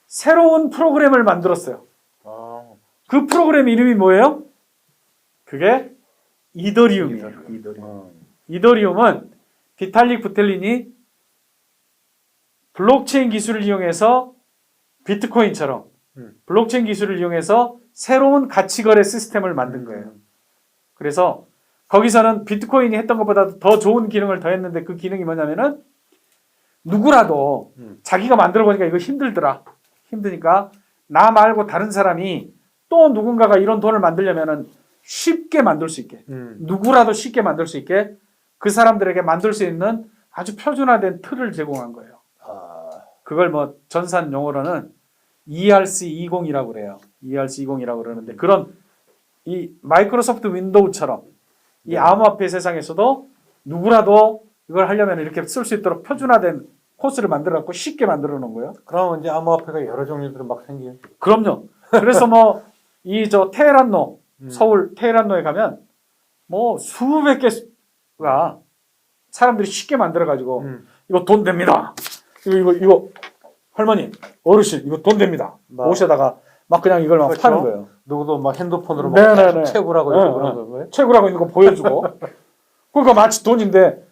새로운 프로그램을 만들었어요. 그 프로그램 이름이 뭐예요? 그게 이더리움이에요. 이더리움은 비탈릭 부텔린이 블록체인 기술을 이용해서 비트코인처럼 블록체인 기술을 이용해서 새로운 가치거래 시스템을 만든 거예요. 그래서 거기서는 비트코인이 했던 것보다 더 좋은 기능을 더했는데 그 기능이 뭐냐면은 누구라도 자기가 만들어 보니까 이거 힘드니까 나 말고 다른 사람이 또 누군가가 이런 돈을 만들려면은 쉽게 만들 수 있게 누구라도 쉽게 만들 수 있게 그 사람들에게 만들 수 있는 아주 표준화된 틀을 제공한 거예요. 그걸 뭐 전산 용어로는 ERC20이라고 그래요. ERC20이라고 그러는데 그런 이 마이크로소프트 윈도우처럼 이 암호화폐 세상에서도 누구라도 이걸 하려면 이렇게 쓸 수 있도록 표준화된 코스를 만들어 갖고 쉽게 만들어 놓은 거예요. 그러면 이제 암호화폐가 여러 종류들은 막 생겨요. 그럼요. 그래서 뭐 이 테헤란로 서울 테헤란로에 가면 뭐 수백 개가 사람들이 쉽게 만들어 가지고 이거 돈 됩니다. 이거 할머니 어르신 이거 돈 됩니다. 모셔다가 막 그냥 이걸 막 그렇죠. 파는 거예요. 누구도 막 핸드폰으로 네네네. 막 채굴하고 있고 그런 거예요. 채굴하고 있는 거 보여주고 그러니까 마치 돈인데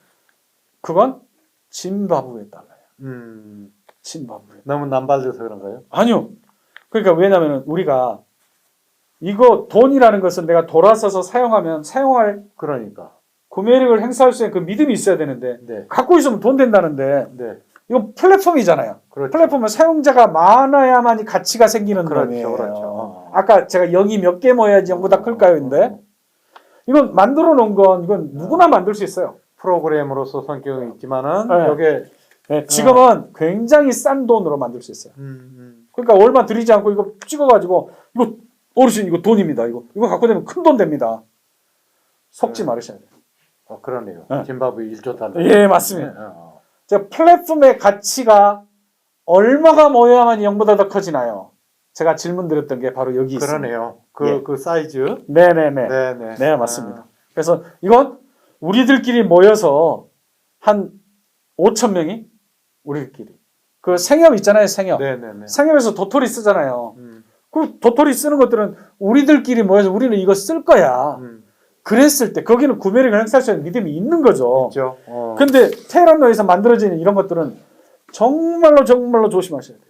그건 짐바브웨 달러예요. 짐바브웨. 너무 남발돼서 그런가요? 아니요. 그러니까 왜냐면은 우리가 이거 돈이라는 것은 내가 돌아서서 사용할 그러니까. 구매력을 행사할 수 있는 그 믿음이 있어야 되는데 네. 갖고 있으면 돈 된다는데 네. 이건 플랫폼이잖아요. 그렇죠. 플랫폼은 사용자가 많아야만이 가치가 생기는 그렇죠, 거예요. 그렇죠. 아까 제가 0이 몇 개 모여야지 0보다 클까요인데 이건 만들어 놓은 건 이건 누구나 만들 수 있어요. 프로그램으로서 성격이 있지만은 네. 여기에 네, 지금은 굉장히 싼 돈으로 만들 수 있어요. 그러니까 얼마 들이지 않고 이거 찍어가지고 이거 어르신 이거 돈입니다. 이거 갖고 되면 큰 돈 됩니다. 속지 말으셔야 돼요. 그러네요. 네. 짐바브웨 1조 달러. 예, 맞습니다. 네, 제가 플랫폼의 가치가 얼마가 모여야만 0보다 더 커지나요? 제가 질문 드렸던 게 바로 여기 있습니다. 그러네요. 예. 그 사이즈. 네네네. 네네. 네, 맞습니다. 그래서 이건 우리들끼리 모여서 한 5천 명이 우리들끼리. 그 생협 있잖아요, 생협. 네네네. 생협에서 도토리 쓰잖아요. 음, 그 도토리 쓰는 것들은 우리들끼리 모여서 우리는 이거 쓸 거야. 그랬을 때 거기는 구매력을 행사할 수 있는 믿음이 있는 거죠. 그렇죠. 근데 테헤란노에서 만들어지는 이런 것들은 정말로 정말로 조심하셔야 돼요.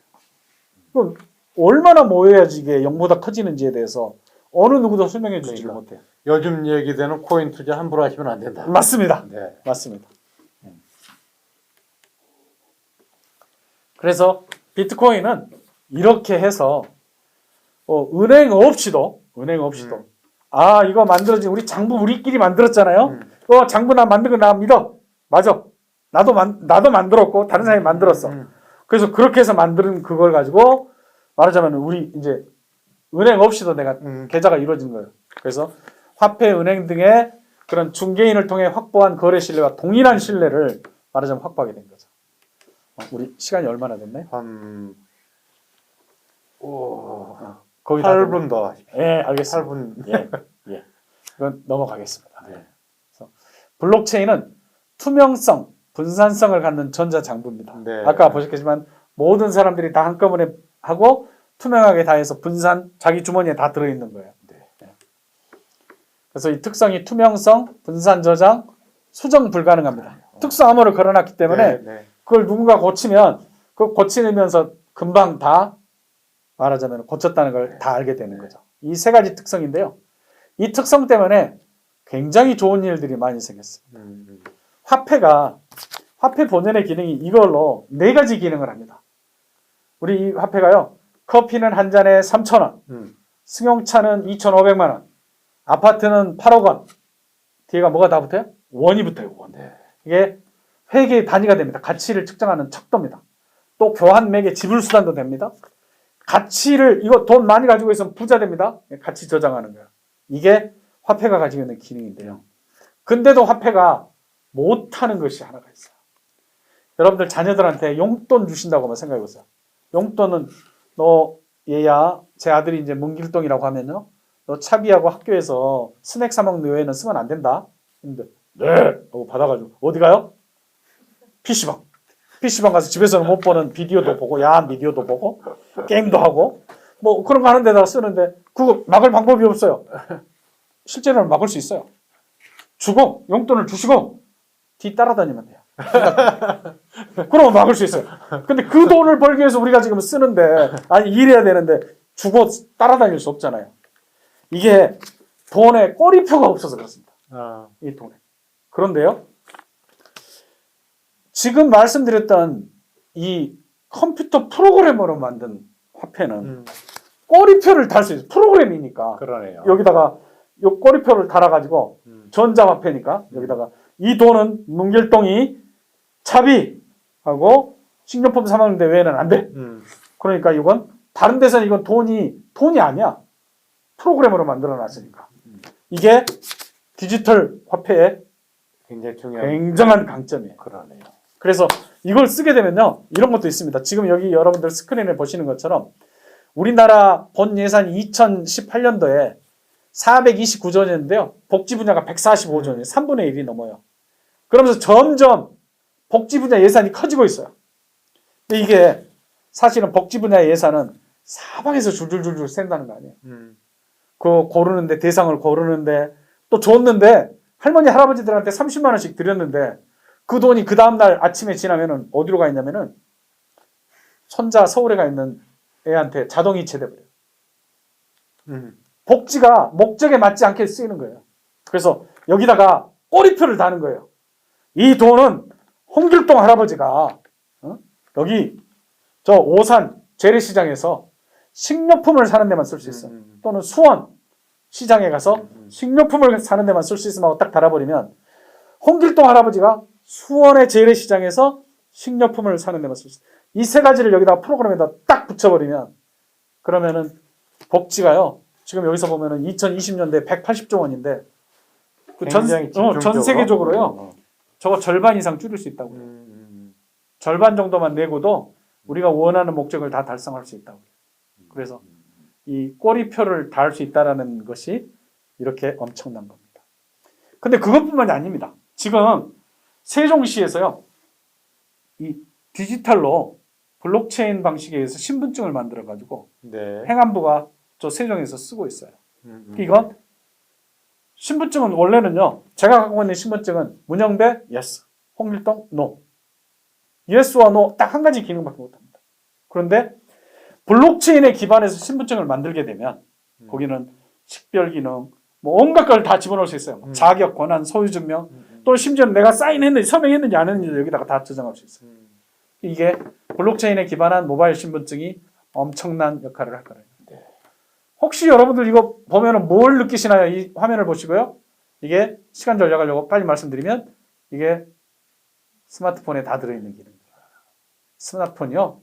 그럼 얼마나 모여야지 이게 0보다 커지는지에 대해서 어느 누구도 설명해 주지를 그러니까. 못해요. 요즘 얘기되는 코인 투자 함부로 하시면 안 된다. 맞습니다. 네. 맞습니다. 그래서 비트코인은 이렇게 해서 은행 없이도 아 이거 만들어진 우리 장부 우리끼리 만들었잖아요. 장부 나 만든 거 나 믿어. 맞아. 나도 만들었고 다른 사람이 만들었어. 그래서 그렇게 해서 만든 그걸 가지고 말하자면 우리 이제 은행 없이도 내가 계좌가 이루어진 거예요. 그래서 화폐, 은행 등의 그런 중개인을 통해 확보한 거래 신뢰와 동일한 신뢰를 말하자면 확보하게 된 거죠. 우리 시간이 얼마나 됐나요? 거의 다 8분 더 하십시오. 예, 알겠습니다. 8분. 예. 이건 넘어가겠습니다. 네. 그래서 블록체인은 투명성, 분산성을 갖는 전자장부입니다. 네. 아까 보셨겠지만 모든 사람들이 다 한꺼번에 하고 투명하게 다 해서 분산, 자기 주머니에 다 들어있는 거예요. 네. 그래서 이 특성이 투명성, 분산 저장, 수정 불가능합니다. 특수 암호를 걸어놨기 때문에 네. 그걸 누군가 고치면 그 고치면서 금방 다 말하자면 고쳤다는 걸 다 알게 되는 거죠. 이 세 가지 특성인데요. 이 특성 때문에 굉장히 좋은 일들이 많이 생겼습니다. 화폐 본연의 기능이 이걸로 4가지 기능을 합니다. 우리 이 화폐가요. 커피는 한 잔에 3,000원, 승용차는 2,500만 원, 아파트는 8억 원. 뒤에가 뭐가 다 붙어요? 원이 붙어요. 원. 이게 회계의 단위가 됩니다. 가치를 측정하는 척도입니다. 또 교환 매개 지불 수단도 됩니다. 가치를 이거 돈 많이 가지고 있으면 부자 됩니다. 가치 저장하는 거예요. 이게 화폐가 가지고 있는 기능인데요. 근데도 화폐가 못하는 것이 하나가 있어요. 여러분들 자녀들한테 용돈 주신다고 한번 생각해 보세요. 용돈은 너 얘야 제 아들이 이제 문길동이라고 하면요. 너 차비하고 학교에서 스낵 사 먹는 외에는 쓰면 안 된다. 근데 네 하고 받아가지고 어디 가요? PC방 가서 집에서는 못 보는 비디오도 보고 야한 비디오도 보고 게임도 하고 뭐 그런 거 하는 데다가 쓰는데 그거 막을 방법이 없어요. 실제로는 막을 수 있어요. 용돈을 주시고 뒤 따라다니면 돼요. 그러면 막을 수 있어요. 근데 그 돈을 벌기 위해서 우리가 지금 쓰는데 아니 일해야 되는데 주고 따라다닐 수 없잖아요. 이게 돈에 꼬리표가 없어서 그렇습니다. 이 돈에. 그런데요. 지금 말씀드렸던 이 컴퓨터 프로그래머로 만든 화폐는 꼬리표를 달 수 있어요. 프로그램이니까. 그러네요. 여기다가 요 꼬리표를 달아가지고 전자화폐니까 여기다가 이 돈은 문길동이 차비하고 식료품 사 먹는데 외에는 안 돼. 그러니까 이건 다른 데서는 이건 돈이 아니야. 프로그램으로 만들어 놨으니까. 이게 디지털 화폐의 굉장히 중요한. 굉장한 강점이에요. 그러네요. 그래서 이걸 쓰게 되면요. 이런 것도 있습니다. 지금 여기 여러분들 스크린에 보시는 것처럼 우리나라 본 예산이 2018년도에 429조 원인데요. 복지 분야가 145조 원이에요. 3분의 1이 넘어요. 그러면서 점점 복지 분야 예산이 커지고 있어요. 근데 이게 사실은 복지 분야 예산은 사방에서 줄줄줄줄 샌다는 거 아니에요. 그 고르는데 대상을 고르는데 또 줬는데 할머니 할아버지들한테 30만 원씩 드렸는데 그 돈이 그 다음날 아침에 지나면은 어디로 가 있냐면은 손자 서울에 가 있는 애한테 자동 이체돼 버려요. 복지가 목적에 맞지 않게 쓰이는 거예요. 그래서 여기다가 꼬리표를 다는 거예요. 이 돈은 홍길동 할아버지가 여기 저 오산 재래시장에서 식료품을 사는 데만 쓸 수 있어요. 또는 수원 시장에 가서 식료품을 사는 데만 쓸 수 있으면 하고 딱 달아버리면 홍길동 할아버지가 수원의 재래시장에서 식료품을 사는 데만 쓸 수 있어요. 이 세 가지를 여기다 프로그램에다 딱 붙여버리면 그러면은 복지가요 지금 여기서 보면은 2020년대 180조 원인데 그 굉장히 전 집중적으로. 세계적으로요. 저거 절반 이상 줄일 수 있다고요. 절반 정도만 내고도 우리가 원하는 목적을 다 달성할 수 있다고요. 그래서 이 꼬리표를 달 수 있다라는 것이 이렇게 엄청난 겁니다. 근데 그것뿐만이 아닙니다. 지금 세종시에서요. 이 디지털로 블록체인 방식에 의해서 신분증을 만들어 가지고 네. 행안부가 저 세종에서 쓰고 있어요. 이건 신분증은 원래는요. 제가 갖고 있는 신분증은 문영배 yes, 홍길동 no. yes와 no 딱 한 가지 기능밖에 못합니다. 그런데 블록체인에 기반해서 신분증을 만들게 되면 거기는 식별 기능, 뭐 온갖 걸 다 집어넣을 수 있어요. 자격, 권한, 소유 증명, 또 심지어는 내가 사인했는지 서명했는지 안 했는지 여기다가 다 저장할 수 있어요. 이게 블록체인에 기반한 모바일 신분증이 엄청난 역할을 할 거예요. 혹시 여러분들 이거 보면은 뭘 느끼시나요? 이 화면을 보시고요. 이게 시간 절약하려고 빨리 말씀드리면 이게 스마트폰에 다 들어있는 기능입니다. 스마트폰이요.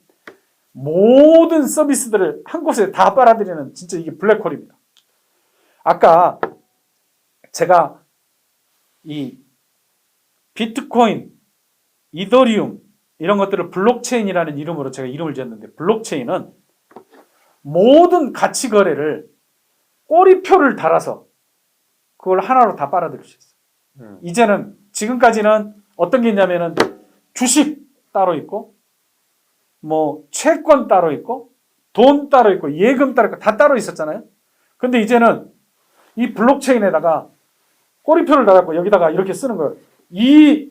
모든 서비스들을 한 곳에 다 빨아들이는 진짜 이게 블랙홀입니다. 아까 제가 이 비트코인, 이더리움 이런 것들을 블록체인이라는 이름으로 제가 이름을 지었는데 블록체인은 모든 가치 거래를 꼬리표를 달아서 그걸 하나로 다 빨아들일 수 있어요. 이제는 지금까지는 어떤 게 있냐면은 주식 따로 있고 뭐 채권 따로 있고 돈 따로 있고 예금 따로 있고 다 따로 있었잖아요. 근데 이제는 이 블록체인에다가 꼬리표를 달았고 여기다가 이렇게 쓰는 거예요. 이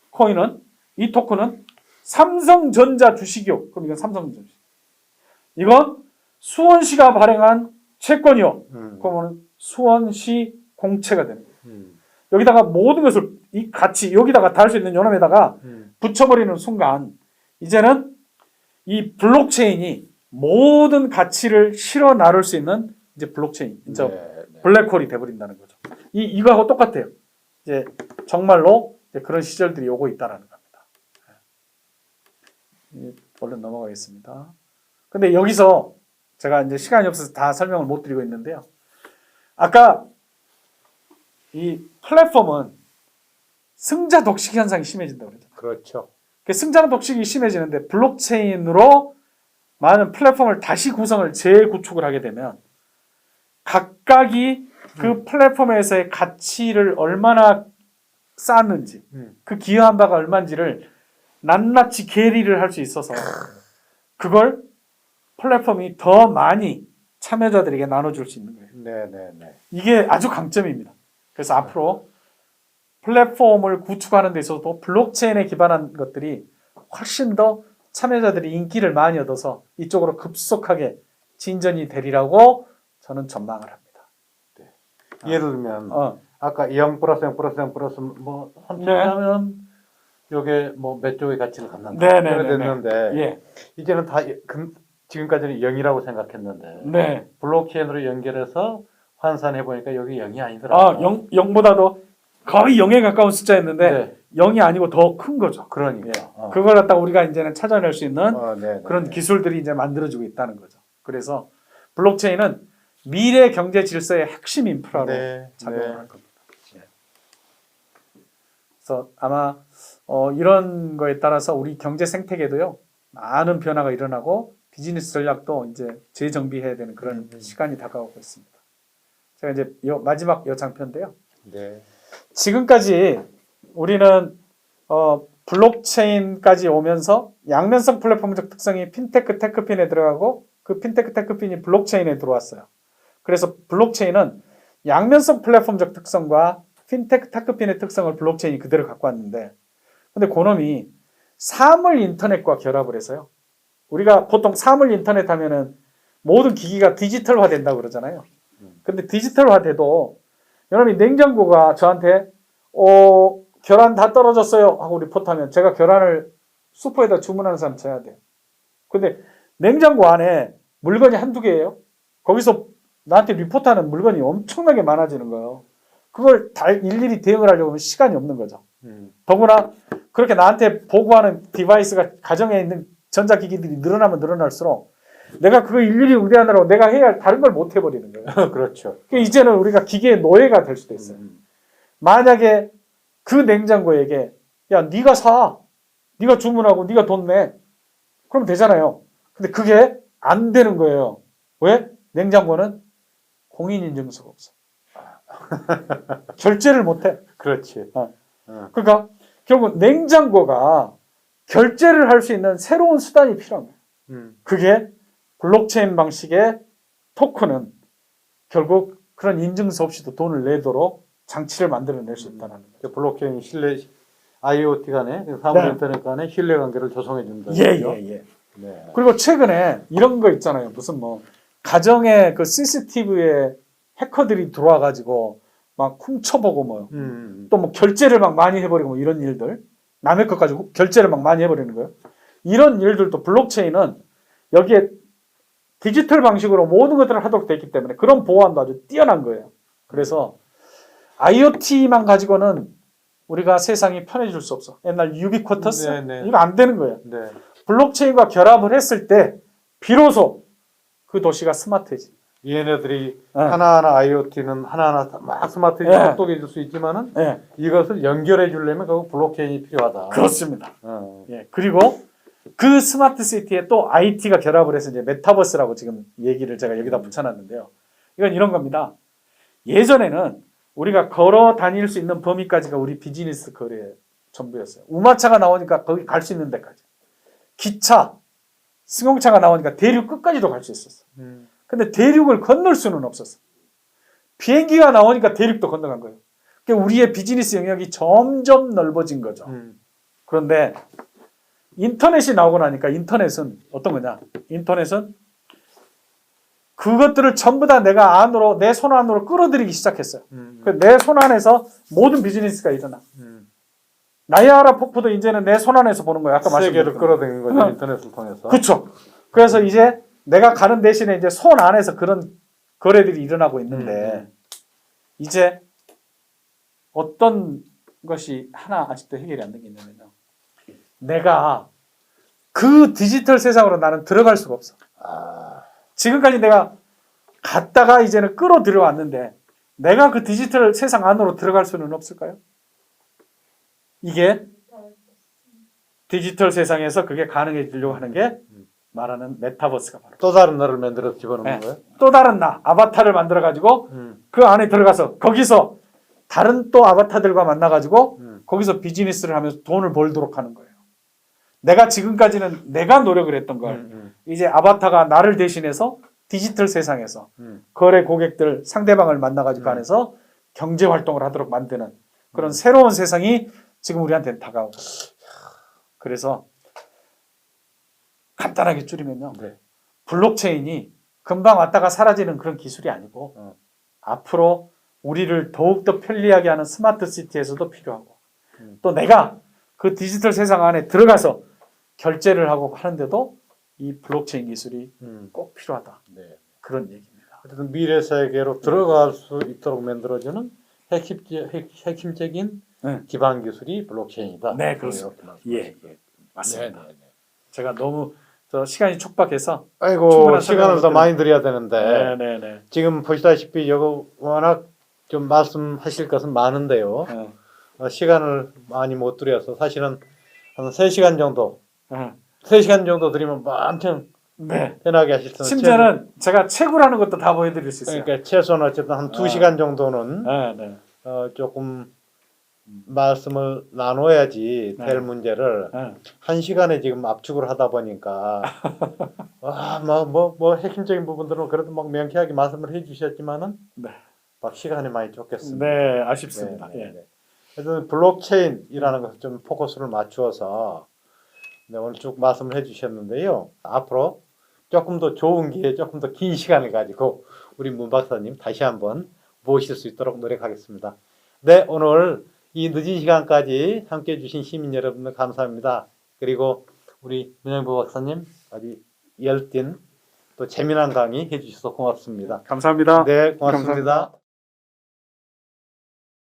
코인은 이 토큰은 삼성전자 주식이요. 그럼 이건 삼성전자 주식. 이건 수원시가 발행한 채권이요. 그러면 수원시 공채가 되는 거예요. 여기다가 모든 것을 이 같이 여기다가 달 수 있는 요놈에다가 붙여버리는 순간 이제는 이 블록체인이 모든 가치를 실어 나눌 수 있는 이제 블록체인, 이제 블랙홀이 돼버린다는 거죠. 이거하고 똑같아요. 이제 정말로 이제 그런 시절들이 오고 있다라는 겁니다. 얼른 넘어가겠습니다. 근데 여기서 제가 이제 시간이 없어서 다 설명을 못 드리고 있는데요. 아까 이 플랫폼은 승자 독식 현상이 심해진다고 그랬잖아요. 그렇죠. 승자 독식이 심해지는데 블록체인으로 많은 플랫폼을 다시 구성을 재구축을 하게 되면 각각이 그 플랫폼에서의 가치를 얼마나 쌓았는지 그 기여한 바가 얼마인지를 낱낱이 계리를 할 수 있어서 그걸 플랫폼이 더 많이 참여자들에게 나눠줄 수 있는 거예요. 네네네. 이게 아주 강점입니다. 그래서 앞으로 플랫폼을 구축하는 데 있어서도 블록체인에 기반한 것들이 훨씬 더 참여자들이 인기를 많이 얻어서 이쪽으로 급속하게 진전이 되리라고 저는 전망을 합니다. 예를 들면 아까 0 플러스 0 플러스 0 플러스 뭐 3천 하면 요게 뭐 몇 조의 가치를 갖는다. 그래 됐는데 예. 이제는 다 지금까지는 0이라고 생각했는데 네. 블록체인으로 연결해서 환산해 보니까 여기 0이 아니더라고요. 0보다도 거의 0에 가까운 숫자였는데 0이 아니고 더 큰 거죠. 그러니까 예. 그걸 갖다가 우리가 이제는 찾아낼 수 있는 그런 기술들이 이제 만들어지고 있다는 거죠. 그래서 블록체인은 미래 경제 질서의 핵심 인프라로 작용을 할 겁니다. 예. 그래서 아마 이런 거에 따라서 우리 경제 생태계도요 많은 변화가 일어나고 비즈니스 전략도 이제 재정비해야 되는 그런 시간이 다가오고 있습니다. 제가 이제 마지막 장편인데요. 네. 지금까지 우리는 블록체인까지 오면서 양면성 플랫폼적 특성이 핀테크 테크핀에 들어가고 그 핀테크 테크핀이 블록체인에 들어왔어요. 그래서 블록체인은 양면성 플랫폼적 특성과 핀테크 테크핀의 특성을 블록체인이 그대로 갖고 왔는데 근데 그놈이 사물 인터넷과 결합을 해서요. 우리가 보통 사물 인터넷 하면은 모든 기기가 디지털화 된다고 그러잖아요. 근데 디지털화 돼도 여러분이 냉장고가 저한테 계란 다 떨어졌어요 하고 리포트하면 제가 계란을 슈퍼에다 주문하는 사람 쳐야 돼요. 근데 냉장고 안에 물건이 한두 개예요. 거기서 나한테 리포트하는 물건이 엄청나게 많아지는 거예요. 그걸 다 일일이 대응을 하려고 하면 시간이 없는 거죠. 더구나 그렇게 나한테 보고하는 디바이스가 가정에 있는 전자기기들이 늘어나면 늘어날수록 내가 그거 일일이 응대하느라고 내가 해야 할 다른 걸 못 해버리는 거예요. 그렇죠. 그러니까 이제는 우리가 기계의 노예가 될 수도 있어요. 만약에 그 냉장고에게 야 네가 사, 네가 주문하고 네가 돈 내, 그럼 되잖아요. 근데 그게 안 되는 거예요. 왜? 냉장고는 공인인증서가 없어. 결제를 못해. 그렇지. 그러니까 결국 냉장고가 결제를 할 수 있는 새로운 수단이 필요한 거예요. 그게 블록체인 방식의 토큰은 결국 그런 인증서 없이도 돈을 내도록 장치를 만들어낼 수 있다는 거죠. 블록체인 신뢰 IoT 간에 사물 네. 인터넷 간에 신뢰 관계를 조성해 준다. 예. 네. 그리고 최근에 이런 거 있잖아요. 무슨 뭐 가정에 그 CCTV에 해커들이 들어와 가지고 막 훔쳐보고 뭐 또 뭐 결제를 막 많이 해버리고 뭐 이런 일들, 남의 것 가지고 결제를 막 많이 해버리는 거예요. 이런 일들도 블록체인은 여기에 디지털 방식으로 모든 것들을 하도록 되어 있기 때문에 그런 보안도 아주 뛰어난 거예요. 그래서 IoT만 가지고는 우리가 세상이 편해질 수 없어. 옛날 유비쿼터스 네네. 이거 안 되는 거예요. 네. 블록체인과 결합을 했을 때 비로소 그 도시가 스마트해지. 얘네들이 네. 하나하나 IoT는 하나하나 막 스마트하게 네. 협동해 줄 수 있지만은 예, 이것을 연결해 주려면 그 블록체인이 필요하다. 그렇습니다. 어. 예, 그리고 그 스마트 시티에 또 IT가 결합을 해서 이제 메타버스라고 지금 얘기를 제가 여기다 붙여놨는데요. 이건 이런 겁니다. 예전에는 우리가 걸어 다닐 수 있는 범위까지가 우리 비즈니스 거리의 전부였어요. 우마차가 나오니까 거기 갈 수 있는 데까지. 기차, 승용차가 나오니까 대륙 끝까지도 갈 수 있었어. 근데 대륙을 건널 수는 없었어. 비행기가 나오니까 대륙도 건너간 거예요. 그러니까 우리의 비즈니스 영역이 점점 넓어진 거죠. 그런데 인터넷이 나오고 나니까 인터넷은 어떤 거냐? 인터넷은 그것들을 전부 다 내가 안으로, 내 손 안으로 끌어들이기 시작했어요. 내 손 안에서 모든 비즈니스가 일어나. 나이아가라 폭포도 이제는 내 손 안에서 보는 거예요. 아까 세계를 말씀드렸던 끌어들이는 거죠. 인터넷을 통해서. 그렇죠. 그래서 이제 내가 가는 대신에 이제 손 안에서 그런 거래들이 일어나고 있는데 이제 어떤 것이 하나 아직도 해결이 안 된 게 있냐면요. 내가 그 디지털 세상으로 나는 들어갈 수가 없어. 지금까지 내가 갔다가 이제는 끌어들여 왔는데 내가 그 디지털 세상 안으로 들어갈 수는 없을까요? 이게 디지털 세상에서 그게 가능해지려고 하는 게 말하는 메타버스가 바로 또 다른 나를 만들어서 집어넣는 네. 거예요? 또 다른 나 아바타를 만들어 가지고 그 안에 들어가서 거기서 다른 또 아바타들과 만나 가지고 거기서 비즈니스를 하면서 돈을 벌도록 하는 거예요. 내가 지금까지는 내가 노력을 했던 걸 이제 아바타가 나를 대신해서 디지털 세상에서 거래 고객들 상대방을 만나 가지고 안에서 경제 활동을 하도록 만드는 그런 새로운 세상이 지금 우리한테는 다가오고 있어요. 그래서 간단하게 줄이면요. 네. 블록체인이 금방 왔다가 사라지는 그런 기술이 아니고 앞으로 우리를 더욱더 편리하게 하는 스마트 시티에서도 필요하고 또 내가 그 디지털 세상 안에 들어가서 결제를 하고 하는데도 이 블록체인 기술이 꼭 필요하다. 네. 그런 얘기입니다. 어쨌든 미래 세계로 들어갈 수 있도록 만들어주는 핵심적인 네. 기반 기술이 블록체인이다. 네, 그렇습니다. 이렇게 예, 맞습니다. 네, 네, 네. 제가 너무 시간이 촉박해서 아이고 충분한 시간을 더 설명을 많이 드려야 되는데 네네네. 지금 보시다시피 여기 워낙 좀 말씀하실 것은 많은데요. 시간을 많이 못 드려서 사실은 한 3시간 정도 3시간 정도 드리면 뭐 엄청 네. 편하게 하실 텐데 심지어는 제가 채굴하는 것도 다 보여드릴 수 있어요. 그러니까 최소한 어쨌든 한 2시간 정도는 네. 조금 말씀을 나눠야지 될 네. 문제를 네. 1시간에 지금 압축을 하다 보니까 뭐 핵심적인 부분들은 그래도 막 명쾌하게 말씀을 해주셨지만은 네. 막 시간이 많이 쫓겼습니다. 네, 아쉽습니다. 네, 네, 예. 네. 그래서 블록체인이라는 것을 좀 포커스를 맞추어서 네, 오늘 쭉 말씀을 해주셨는데요. 앞으로 조금 더 좋은 기회, 조금 더 긴 시간을 가지고 우리 문 박사님 다시 한번 모실 수 있도록 노력하겠습니다. 네, 오늘 이 늦은 시간까지 함께해 주신 시민 여러분들 감사합니다. 그리고 우리 문영보 박사님 아주 열띤 또 재미난 강의 해주셔서 고맙습니다. 감사합니다. 네, 고맙습니다. 감사합니다.